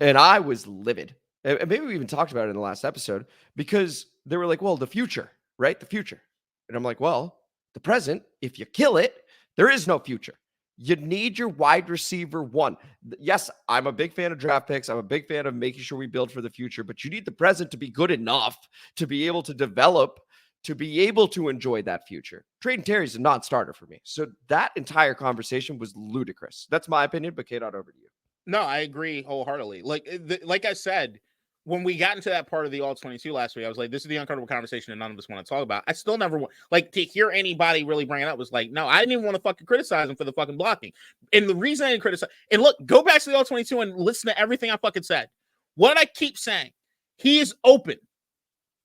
And I was livid. And maybe we even talked about it in the last episode because they were like, well, the future, right? The future. And I'm like, well, the present, if you kill it, there is no future. You need your wide receiver 1. Yes, I'm a big fan of draft picks. I'm a big fan of making sure we build for the future, but you need the present to be good enough to be able to develop, to be able to enjoy that future. Trayden Terry's a non-starter for me. So that entire conversation was ludicrous. That's my opinion, but K-Dot, over to you. No, I agree wholeheartedly. Like I said, when we got into that part of the All 22 last week, I was like, this is the uncomfortable conversation that none of us want to talk about. I still never want, like, to hear anybody really bring it up was like, no, I didn't even want to fucking criticize him for the fucking blocking. And the reason I didn't criticize, and look, go back to the All 22 and listen to everything I fucking said. What did I keep saying? He is open.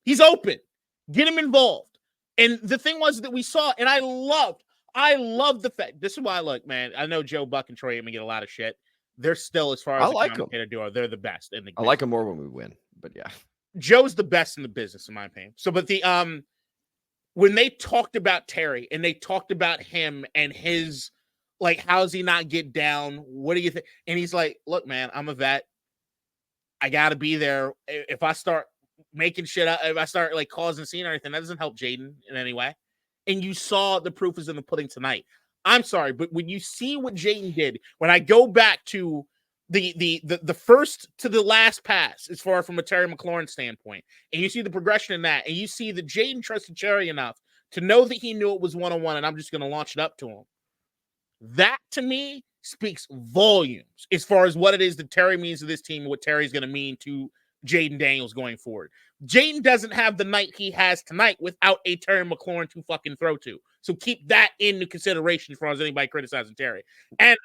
He's open. Get him involved. And the thing was that we saw, and I loved the fact. This is why I look, man. I know Joe Buck and Troy Aikman get a lot of shit. They're still, as far as the commentator duo, they're the best in the I like them more when we win, but yeah. Joe's the best in the business, in my opinion. So, but when they talked about Terry and they talked about him and his, like, how's he not get down? What do you think? And he's like, look, man, I'm a vet. I got to be there. If I start making shit up, if I start like causing a scene or anything, that doesn't help Jayden in any way. And you saw the proof is in the pudding tonight. I'm sorry, but when you see what Jayden did, when I go back to the first to the last pass, as far from a Terry McLaurin standpoint, and you see the progression in that, and you see that Jayden trusted Terry enough to know that he knew it was one-on-one, and I'm just going to launch it up to him. That, to me, speaks volumes as far as what it is that Terry means to this team and what Terry's going to mean to Jayden Daniels going forward. Jayden doesn't have the night he has tonight without a Terry McLaurin to fucking throw to. So keep that into consideration as far as anybody criticizing Terry. And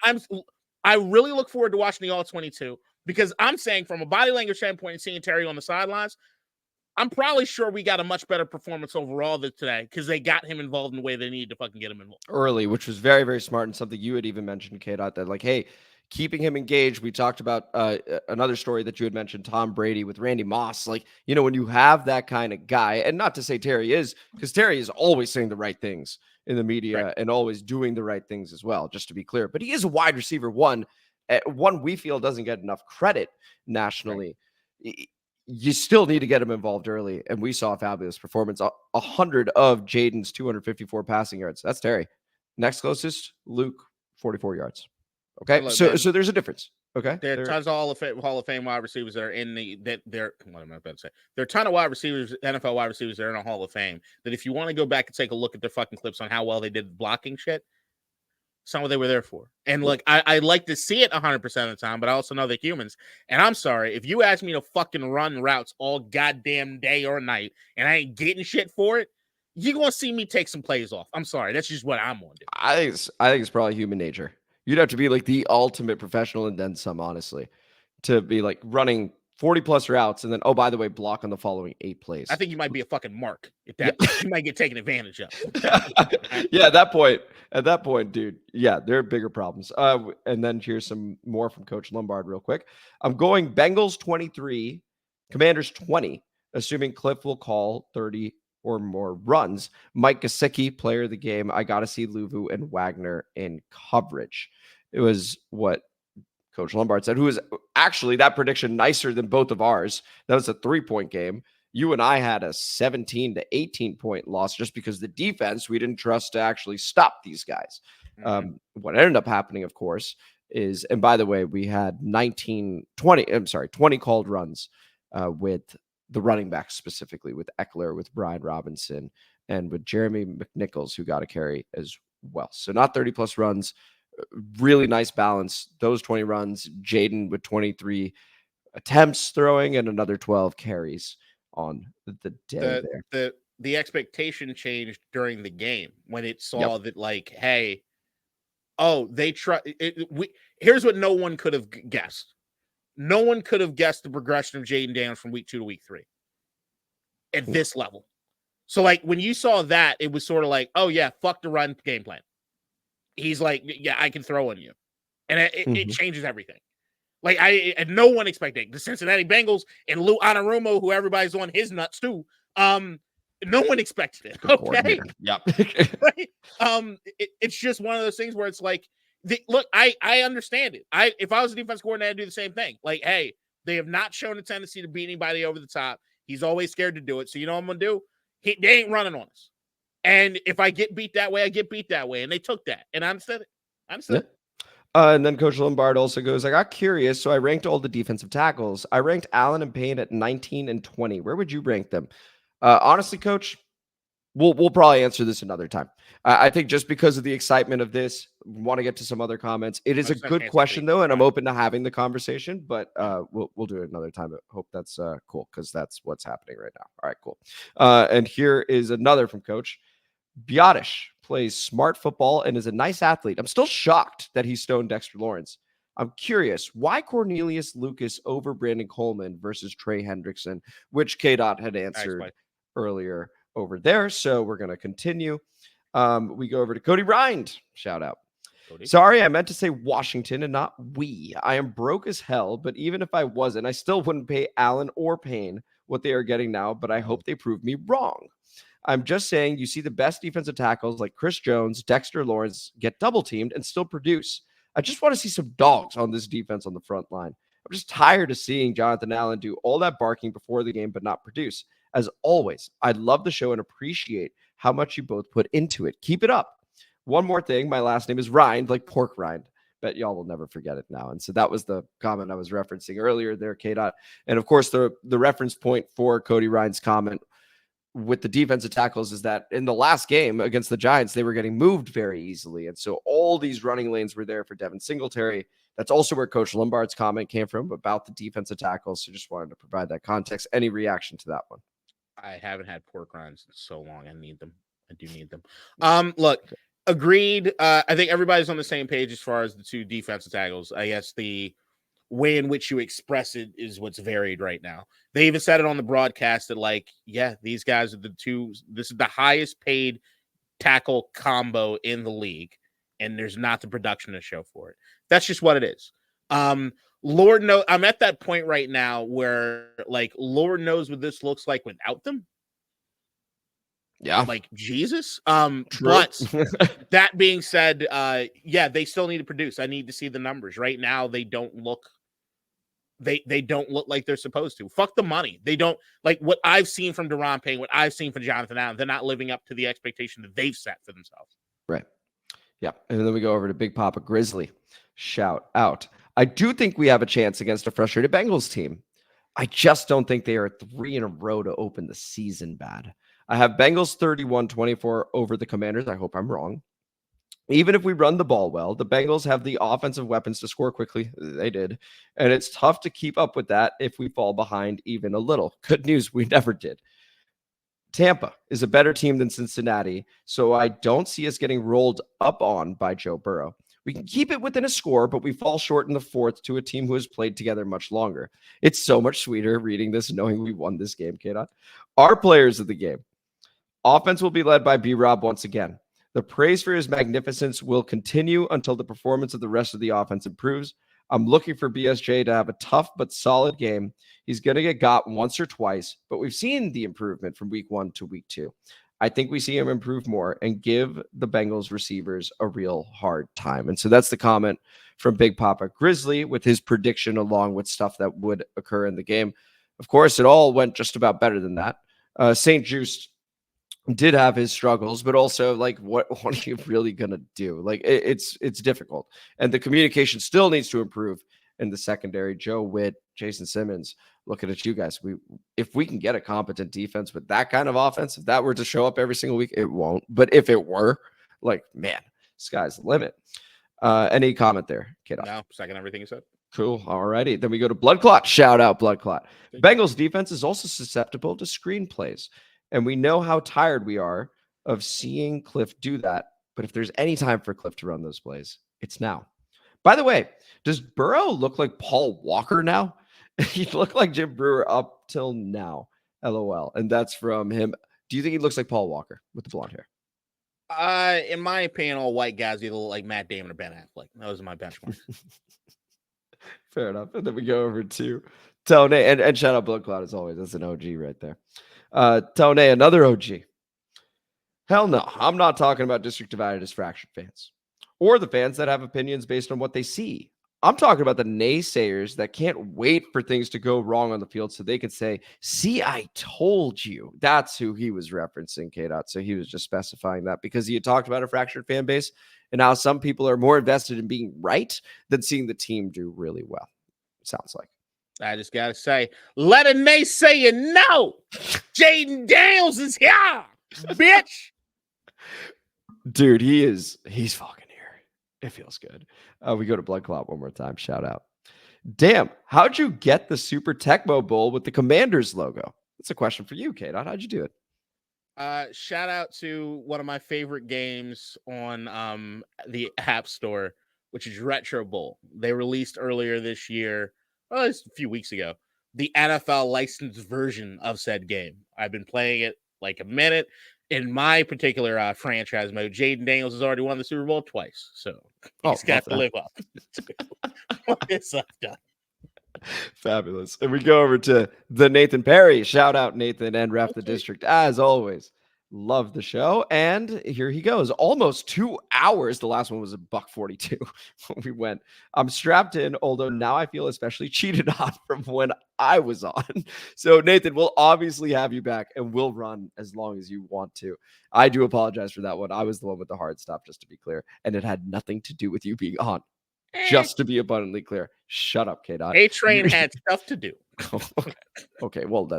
I really look forward to watching the All 22 because I'm saying from a body language standpoint and seeing Terry on the sidelines, I'm probably sure we got a much better performance overall today because they got him involved in the way they needed to fucking get him involved. Early, which was very, very smart, and something you had even mentioned, K-Dot, that like, hey, keeping him engaged. We talked about another story that you had mentioned, Tom Brady with Randy Moss. Like, you know, when you have that kind of guy, and not to say Terry is, because Terry is always saying the right things in the media and always doing the right things as well, just to be clear. But he is a wide receiver, one we feel doesn't get enough credit nationally. You still need to get him involved early. And we saw a fabulous performance. 100 of Jayden's 254 passing yards. That's Terry. Next closest, Luke, 44 yards. Okay, so there's a difference. Okay, there are tons of Hall of Fame wide receivers that are in what am I about to say? There are a ton of wide receivers, NFL wide receivers that are in a Hall of Fame. That if you want to go back and take a look at their fucking clips on how well they did blocking shit, it's not what they were there for. And look, I like to see it 100% of the time, but I also know they're humans. And I'm sorry if you ask me to fucking run routes all goddamn day or night, and I ain't getting shit for it, you're gonna see me take some plays off. I'm sorry, that's just what I'm gonna do. I think it's probably human nature. You'd have to be like the ultimate professional and then some, honestly, to be like running 40 plus routes and then, oh, by the way, block on the following 8 plays. I think you might be a fucking mark. You might get taken advantage of. Yeah, at that point, dude. Yeah, there are bigger problems. And then here's some more from Coach Lombard real quick. I'm going Bengals 23, Commanders 20, assuming Cliff will call 30 or more runs. Mike Gesicki, player of the game. I got to see Luvu and Wagner in coverage. It was what Coach Lombard said, who is actually that prediction nicer than both of ours. That was a 3-point game. You and I had a 17 to 18 point loss just because the defense, we didn't trust to actually stop these guys. What ended up happening, of course, is, and by the way, we had 20 called runs with the running backs, specifically with Ekeler, with Brian Robinson, and with Jeremy McNichols, who got a carry as well. So not 30 plus runs, really nice balance. Those 20 runs, Jayden with 23 attempts throwing and another 12 carries on the day there. The expectation changed during the game when it saw that, like, hey, they try. Here's what no one could have guessed. No one could have guessed the progression of Jayden Daniels from week 2 to week 3 at this level. So, like, when you saw that, it was sort of like, oh, yeah, fuck the run game plan. He's like, yeah, I can throw on you. And it changes everything. Like, and no one expected the Cincinnati Bengals and Lou Anarumo, who everybody's on his nuts too. No one expected it. Okay. Yep. Right? It's just one of those things where it's like, look, I understand it. If I was a defense coordinator, I'd do the same thing. Like, hey, they have not shown a tendency to beat anybody over the top. He's always scared to do it. So you know what I'm going to do? They ain't running on us. And if I get beat that way, I get beat that way. And they took that. And I understood it. And then Coach Lombard also goes, I got curious, so I ranked all the defensive tackles. I ranked Allen and Payne at 19 and 20. Where would you rank them? Honestly, Coach, We'll probably answer this another time. I think just because of the excitement of this, want to get to some other comments. It is a good question though, and I'm open to having the conversation. But we'll do it another time. I hope that's cool because that's what's happening right now. All right, cool. And here is another from Coach. Biotish plays smart football and is a nice athlete. I'm still shocked that he stoned Dexter Lawrence. I'm curious why Cornelius Lucas over Brandon Coleman versus Trey Hendrickson, which K-Dot had answered earlier over there. So we're going to continue. We go over to Cody Rind. Shout out. Cody. Sorry, I meant to say Washington and not we. I am broke as hell, but even if I wasn't, I still wouldn't pay Allen or Payne what they are getting now, but I hope they prove me wrong. I'm just saying you see the best defensive tackles like Chris Jones, Dexter Lawrence get double teamed and still produce. I just want to see some dogs on this defense on the front line. I'm just tired of seeing Jonathan Allen do all that barking before the game but not produce. As always, I love the show and appreciate how much you both put into it. Keep it up. One more thing. My last name is Rind, like pork rind. Bet y'all will never forget it now. And so that was the comment I was referencing earlier there, K-Dot. And of course, the reference point for Cody Rind's comment with the defensive tackles is that in the last game against the Giants, they were getting moved very easily. And so all these running lanes were there for Devin Singletary. That's also where Coach Lombard's comment came from about the defensive tackles. So just wanted to provide that context. Any reaction to that one? I haven't had pork rinds in so long. I need them. I do need them. Look, agreed. I think everybody's on the same page as far as the two defensive tackles. I guess the way in which you express it is what's varied right now. They even said it on the broadcast that, like, yeah, these guys are the two. This is the highest paid tackle combo in the league, and there's not the production to show for it. That's just what it is. Lord knows, I'm at that point right now where, like, Lord knows what this looks like without them. Yeah. Like Jesus. But that being said, yeah, they still need to produce. I need to see the numbers. Right now, they don't look like they're supposed to. Fuck the money. They don't, like, what I've seen from Deron Payne, what I've seen from Jonathan Allen, they're not living up to the expectation that they've set for themselves. Right. Yeah. And then we go over to Big Papa Grizzly. Shout out. I do think we have a chance against a frustrated Bengals team. I just don't think they are 3 in a row to open the season bad. I have Bengals 31-24 over the Commanders. I hope I'm wrong. Even if we run the ball well, the Bengals have the offensive weapons to score quickly. They did. And it's tough to keep up with that if we fall behind even a little. Good news, we never did. Tampa is a better team than Cincinnati, so I don't see us getting rolled up on by Joe Burrow. We can keep it within a score, but we fall short in the fourth to a team who has played together much longer. It's so much sweeter reading this, knowing we won this game, K-Dot. Our players of the game. Offense will be led by B-Rob once again. The praise for his magnificence will continue until the performance of the rest of the offense improves. I'm looking for BSJ to have a tough but solid game. He's going to get got once or twice, but we've seen the improvement from week 1 to week 2. I think we see him improve more and give the Bengals receivers a real hard time. And so that's the comment from Big Papa Grizzly with his prediction along with stuff that would occur in the game. Of course, it all went just about better than that. St. Juice did have his struggles, but also, like, what are you really going to do? Like, it's difficult. And the communication still needs to improve in the secondary. Joe Witt, Jason Simmons, looking at you guys. If we can get a competent defense with that kind of offense, if that were to show up every single week, it won't. But if it were, like, man, sky's the limit. Any comment there, kiddo? No, second everything you said. Cool. All righty. Then we go to Blood Clot. Shout out Blood Clot. Bengals defense is also susceptible to screenplays. And we know how tired we are of seeing Cliff do that. But if there's any time for Cliff to run those plays, it's now. By the way, does Burrow look like Paul Walker now? He looked like Jim Brewer up till now. LOL. And that's from him. Do you think he looks like Paul Walker with the blonde hair? In my opinion, all white guys either look like Matt Damon or Ben Affleck. Those are my benchmarks. Fair enough. And then we go over to Tone. And shout out Blood Cloud as always. That's an OG right there. Tone, another OG. Hell no. I'm not talking about District Divided as fractured fans or the fans that have opinions based on what they see. I'm talking about the naysayers that can't wait for things to go wrong on the field so they can say, see, I told you. That's who he was referencing, K-Dot. So he was just specifying that because he had talked about a fractured fan base and how some people are more invested in being right than seeing the team do really well. Sounds like. I just got to say, let a naysayer know. Jayden Daniels is here. bitch. Dude, he's fucking here. It feels good. We go to Blood Clot one more time. Shout out. Damn, how'd you get the Super Tecmo Bowl with the Commanders logo? That's a question for you, Kate. How'd you do it? Shout out to one of my favorite games on the App Store, which is Retro Bowl. They released earlier this year, well, it's a few weeks ago, the NFL licensed version of said game. I've been playing it like a minute. In my particular franchise mode, Jayden Daniels has already won the Super Bowl twice, so he's got to live up to what this I've done. Fabulous. And we go over to the Nathan Perry. Shout out, Nathan, and Ref the District. As always, love the show. And here he goes. Almost 2 hours. The last one was $1.42 when we went. I'm strapped in, although now I feel especially cheated on from when I was on. So, Nathan, we'll obviously have you back, and we'll run as long as you want to. I do apologize for that one. I was the one with the hard stop, just to be clear. And it had nothing to do with you being on. Just to be abundantly clear. Shut up, K-Dot. A-Train had stuff to do. Okay, well,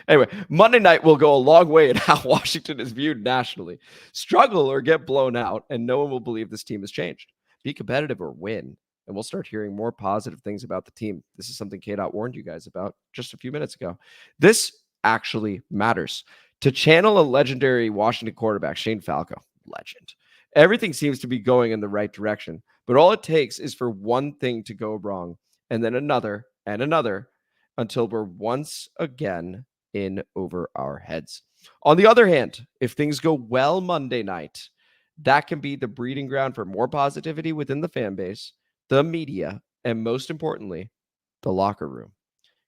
anyway, Monday night will go a long way in how Washington is viewed nationally. Struggle or get blown out, and no one will believe this team has changed. Be competitive or win, and we'll start hearing more positive things about the team. This is something K-Dot warned you guys about just a few minutes ago. This actually matters. To channel a legendary Washington quarterback, Shane Falco, legend. Everything seems to be going in the right direction, but all it takes is for one thing to go wrong, and then another and another, until we're once again in over our heads. On the other hand, if things go well Monday night, that can be the breeding ground for more positivity within the fan base, the media, and most importantly, the locker room.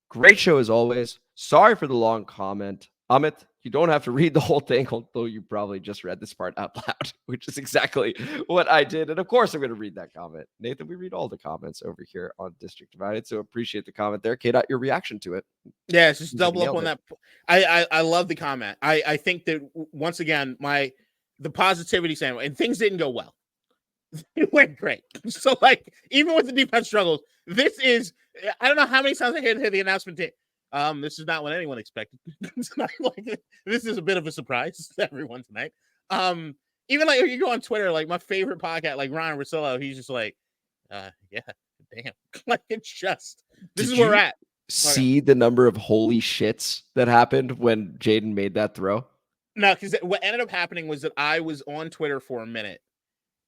Great show as always. Sorry for the long comment. Amit, you don't have to read the whole thing, although you probably just read this part out loud, which is exactly what I did. And of course, I'm going to read that comment. Nathan, we read all the comments over here on District Divided, so appreciate the comment there. K-Dot, your reaction to it. Yeah, it's just double up on that. I love the comment. I think that, once again, the positivity saying, and things didn't go well. It went great. So, like, even with the defense struggles, this is, I don't know how many times I hear the announcement tape. This is not what anyone expected. It's not like, this is a bit of a surprise to everyone tonight. Even like if you go on Twitter, like my favorite podcast, like Ryan Russillo, he's just like, yeah, damn. Like, it's just, this is where we're at. See the number of holy shits that happened when Jayden made that throw? No, because what ended up happening was that I was on Twitter for a minute,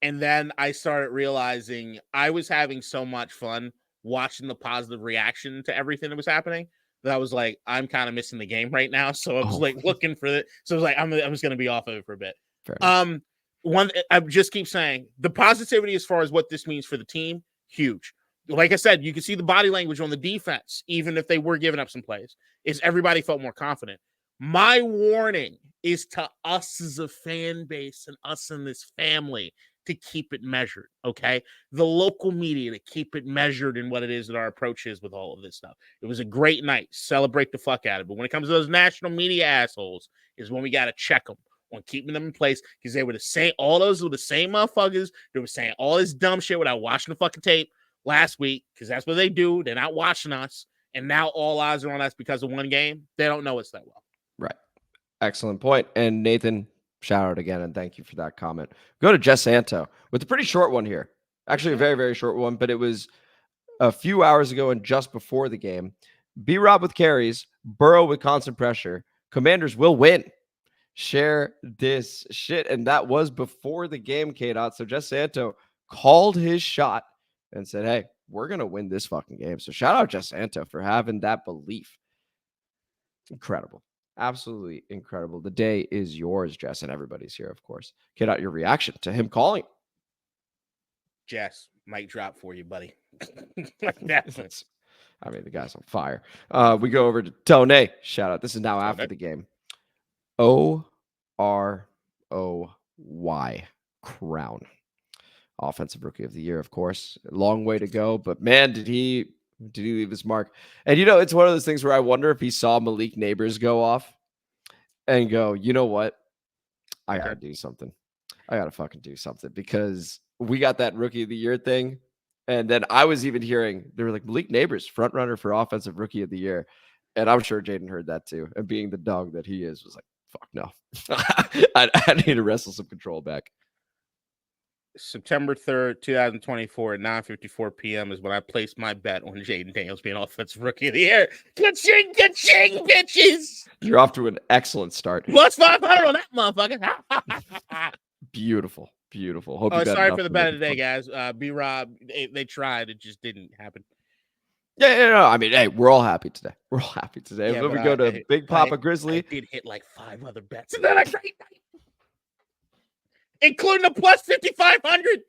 and then I started realizing I was having so much fun watching the positive reaction to everything that was happening that I was like, I'm kind of missing the game right now. So I was like looking for it. So I was like, I'm just going to be off of it for a bit. I just keep saying the positivity as far as what this means for the team, huge. Like I said, you can see the body language on the defense, even if they were giving up some plays, is everybody felt more confident. My warning is to us as a fan base and us in this family to keep it measured, okay? The local media to keep it measured in what it is that our approach is with all of this stuff. It was a great night. Celebrate the fuck out of it. But when it comes to those national media assholes is when we got to check them on keeping them in place, because they were the same, all those were the same motherfuckers. They were saying all this dumb shit without watching the fucking tape last week, because that's what they do. They're not watching us. And now all eyes are on us because of one game. They don't know us that well. Right. Excellent point. And Nathan, shout out again, and thank you for that comment. Go to Jess Santo with a pretty short one here. Actually, a very, very short one, but it was a few hours ago and just before the game. B-Rob with carries, Burrow with constant pressure. Commanders will win. Share this shit. And that was before the game, K-Dot. So Jess Santo called his shot and said, hey, we're going to win this fucking game. So shout out Jess Santo for having that belief. Incredible. Absolutely incredible. The day is yours, Jess, and everybody's here, of course. Get out your reaction to him calling. Jess, mic drop for you, buddy. I mean, the guy's on fire. We go over to Tone. Shout out. This is now after the game. OROY crown. Offensive Rookie of the Year, of course. Long way to go, but man, did he leave his mark? And it's one of those things where I wonder if he saw Malik Neighbors go off and go, you know what? I gotta do something. I gotta fucking do something, because we got that Rookie of the Year thing. And then I was even hearing, they were like, Malik Neighbors, front runner for Offensive Rookie of the Year. And I'm sure Jayden heard that too. And being the dog that he is, was like, Fuck no. I need to wrestle some control back. September 3rd, 2024 at 9:54 p.m. is when I placed my bet on Jayden Daniels being Offensive Rookie of the Year. Ka-ching, ka-ching, bitches! You're off to an excellent start. Plus 500 on that motherfucker. Beautiful. Hope you bet sorry enough for the to bet make of the it day, fun. guys. B-Rob, they tried. It just didn't happen. Yeah, no. I mean, hey, we're all happy today. Yeah, Then we but go to Big Papa Grizzly. I did hit like 5 other bets. Isn't that a great night? Including the plus 5,500.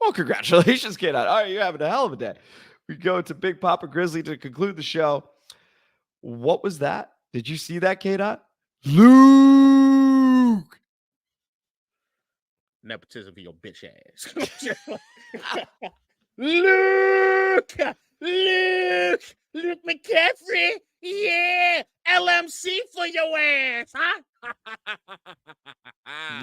Well, congratulations, kid. All right, you're having a hell of a day. We go to Big Papa Grizzly to conclude the show. What was that? Did you see that, K-Dot? Luke! Nepotism for your bitch ass. Luke McCaffrey. Yeah. LMC for your ass, huh?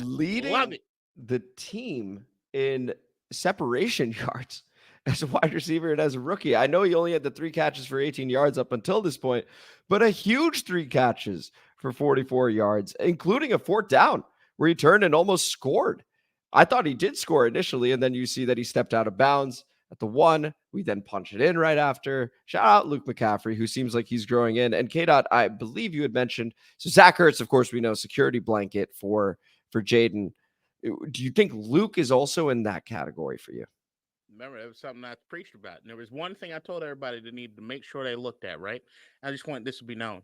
Leading Love it. the team in separation yards as a wide receiver and as a rookie. I know he only had the 3 catches for 18 yards up until this point, but a huge 3 catches for 44 yards, including a 4th down where he turned and almost scored. I thought he did score initially, and then you see that he stepped out of bounds at the 1. We then punch it in right after. Shout out Luke McCaffrey, who seems like he's growing in. And K-Dot, I believe you had mentioned, so Zach Ertz, of course, we know, security blanket for Jayden. Do you think Luke is also in that category for you? Remember, it was something I preached about. And there was one thing I told everybody they needed to make sure they looked at, right? I just want this to be known.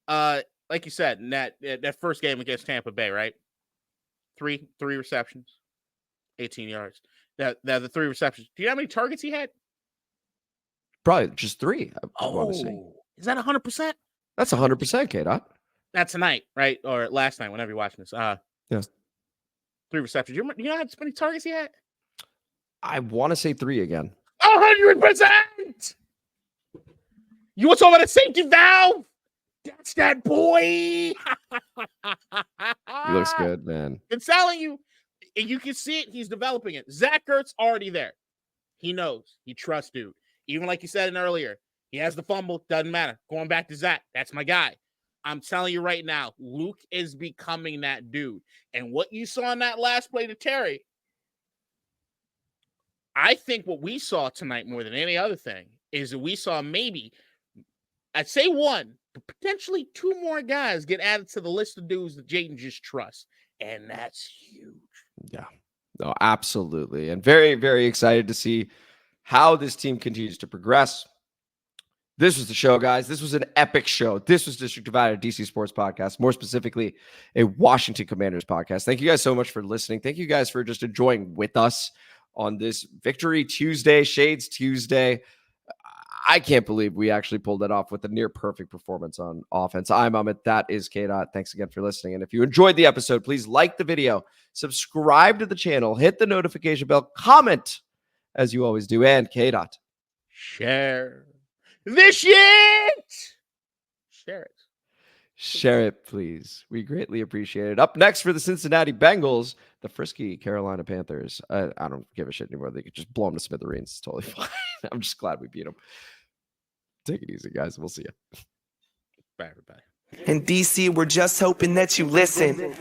Like you said, in that first game against Tampa Bay, right? Three receptions, 18 yards. The 3 receptions. Do you know how many targets he had? Probably just 3. I want to say. Is that 100%? That's 100%, K-Dot. That's tonight, right? Or last night, whenever you're watching this. Yes. 3 receptions. You know how many targets he had? I want to say 3 again. 100%. You want to talk about a safety valve? That's that boy. He looks good, man. I'm telling you, and you can see it. He's developing it. Zach Ertz already there. He knows. He trusts dude. Even like you said in earlier, he has the fumble. Doesn't matter. Going back to Zach. That's my guy. I'm telling you right now, Luke is becoming that dude. And what you saw in that last play to Terry, I think what we saw tonight more than any other thing is that we saw maybe, I'd say 1, but potentially 2 more guys get added to the list of dudes that Jayden just trusts. And that's huge. Yeah, no, absolutely. And very, very excited to see how this team continues to progress. This was the show, guys. This was an epic show. This was District Divided, DC Sports Podcast, more specifically, a Washington Commanders podcast. Thank you guys so much for listening. Thank you guys for just enjoying with us on this Victory Tuesday, Shades Tuesday. I can't believe we actually pulled that off with a near perfect performance on offense. I'm Amit. That is K-Dot. Thanks again for listening. And if you enjoyed the episode, please like the video, subscribe to the channel, hit the notification bell, comment as you always do, and K-Dot. Share the shit. Share it. Share it, please. We greatly appreciate it. Up next for the Cincinnati Bengals, the frisky Carolina Panthers. I don't give a shit anymore. They could just blow them to smithereens. It's totally fine. I'm just glad we beat them. Take it easy, guys. We'll see you. Bye, everybody. In DC, we're just hoping that you listen.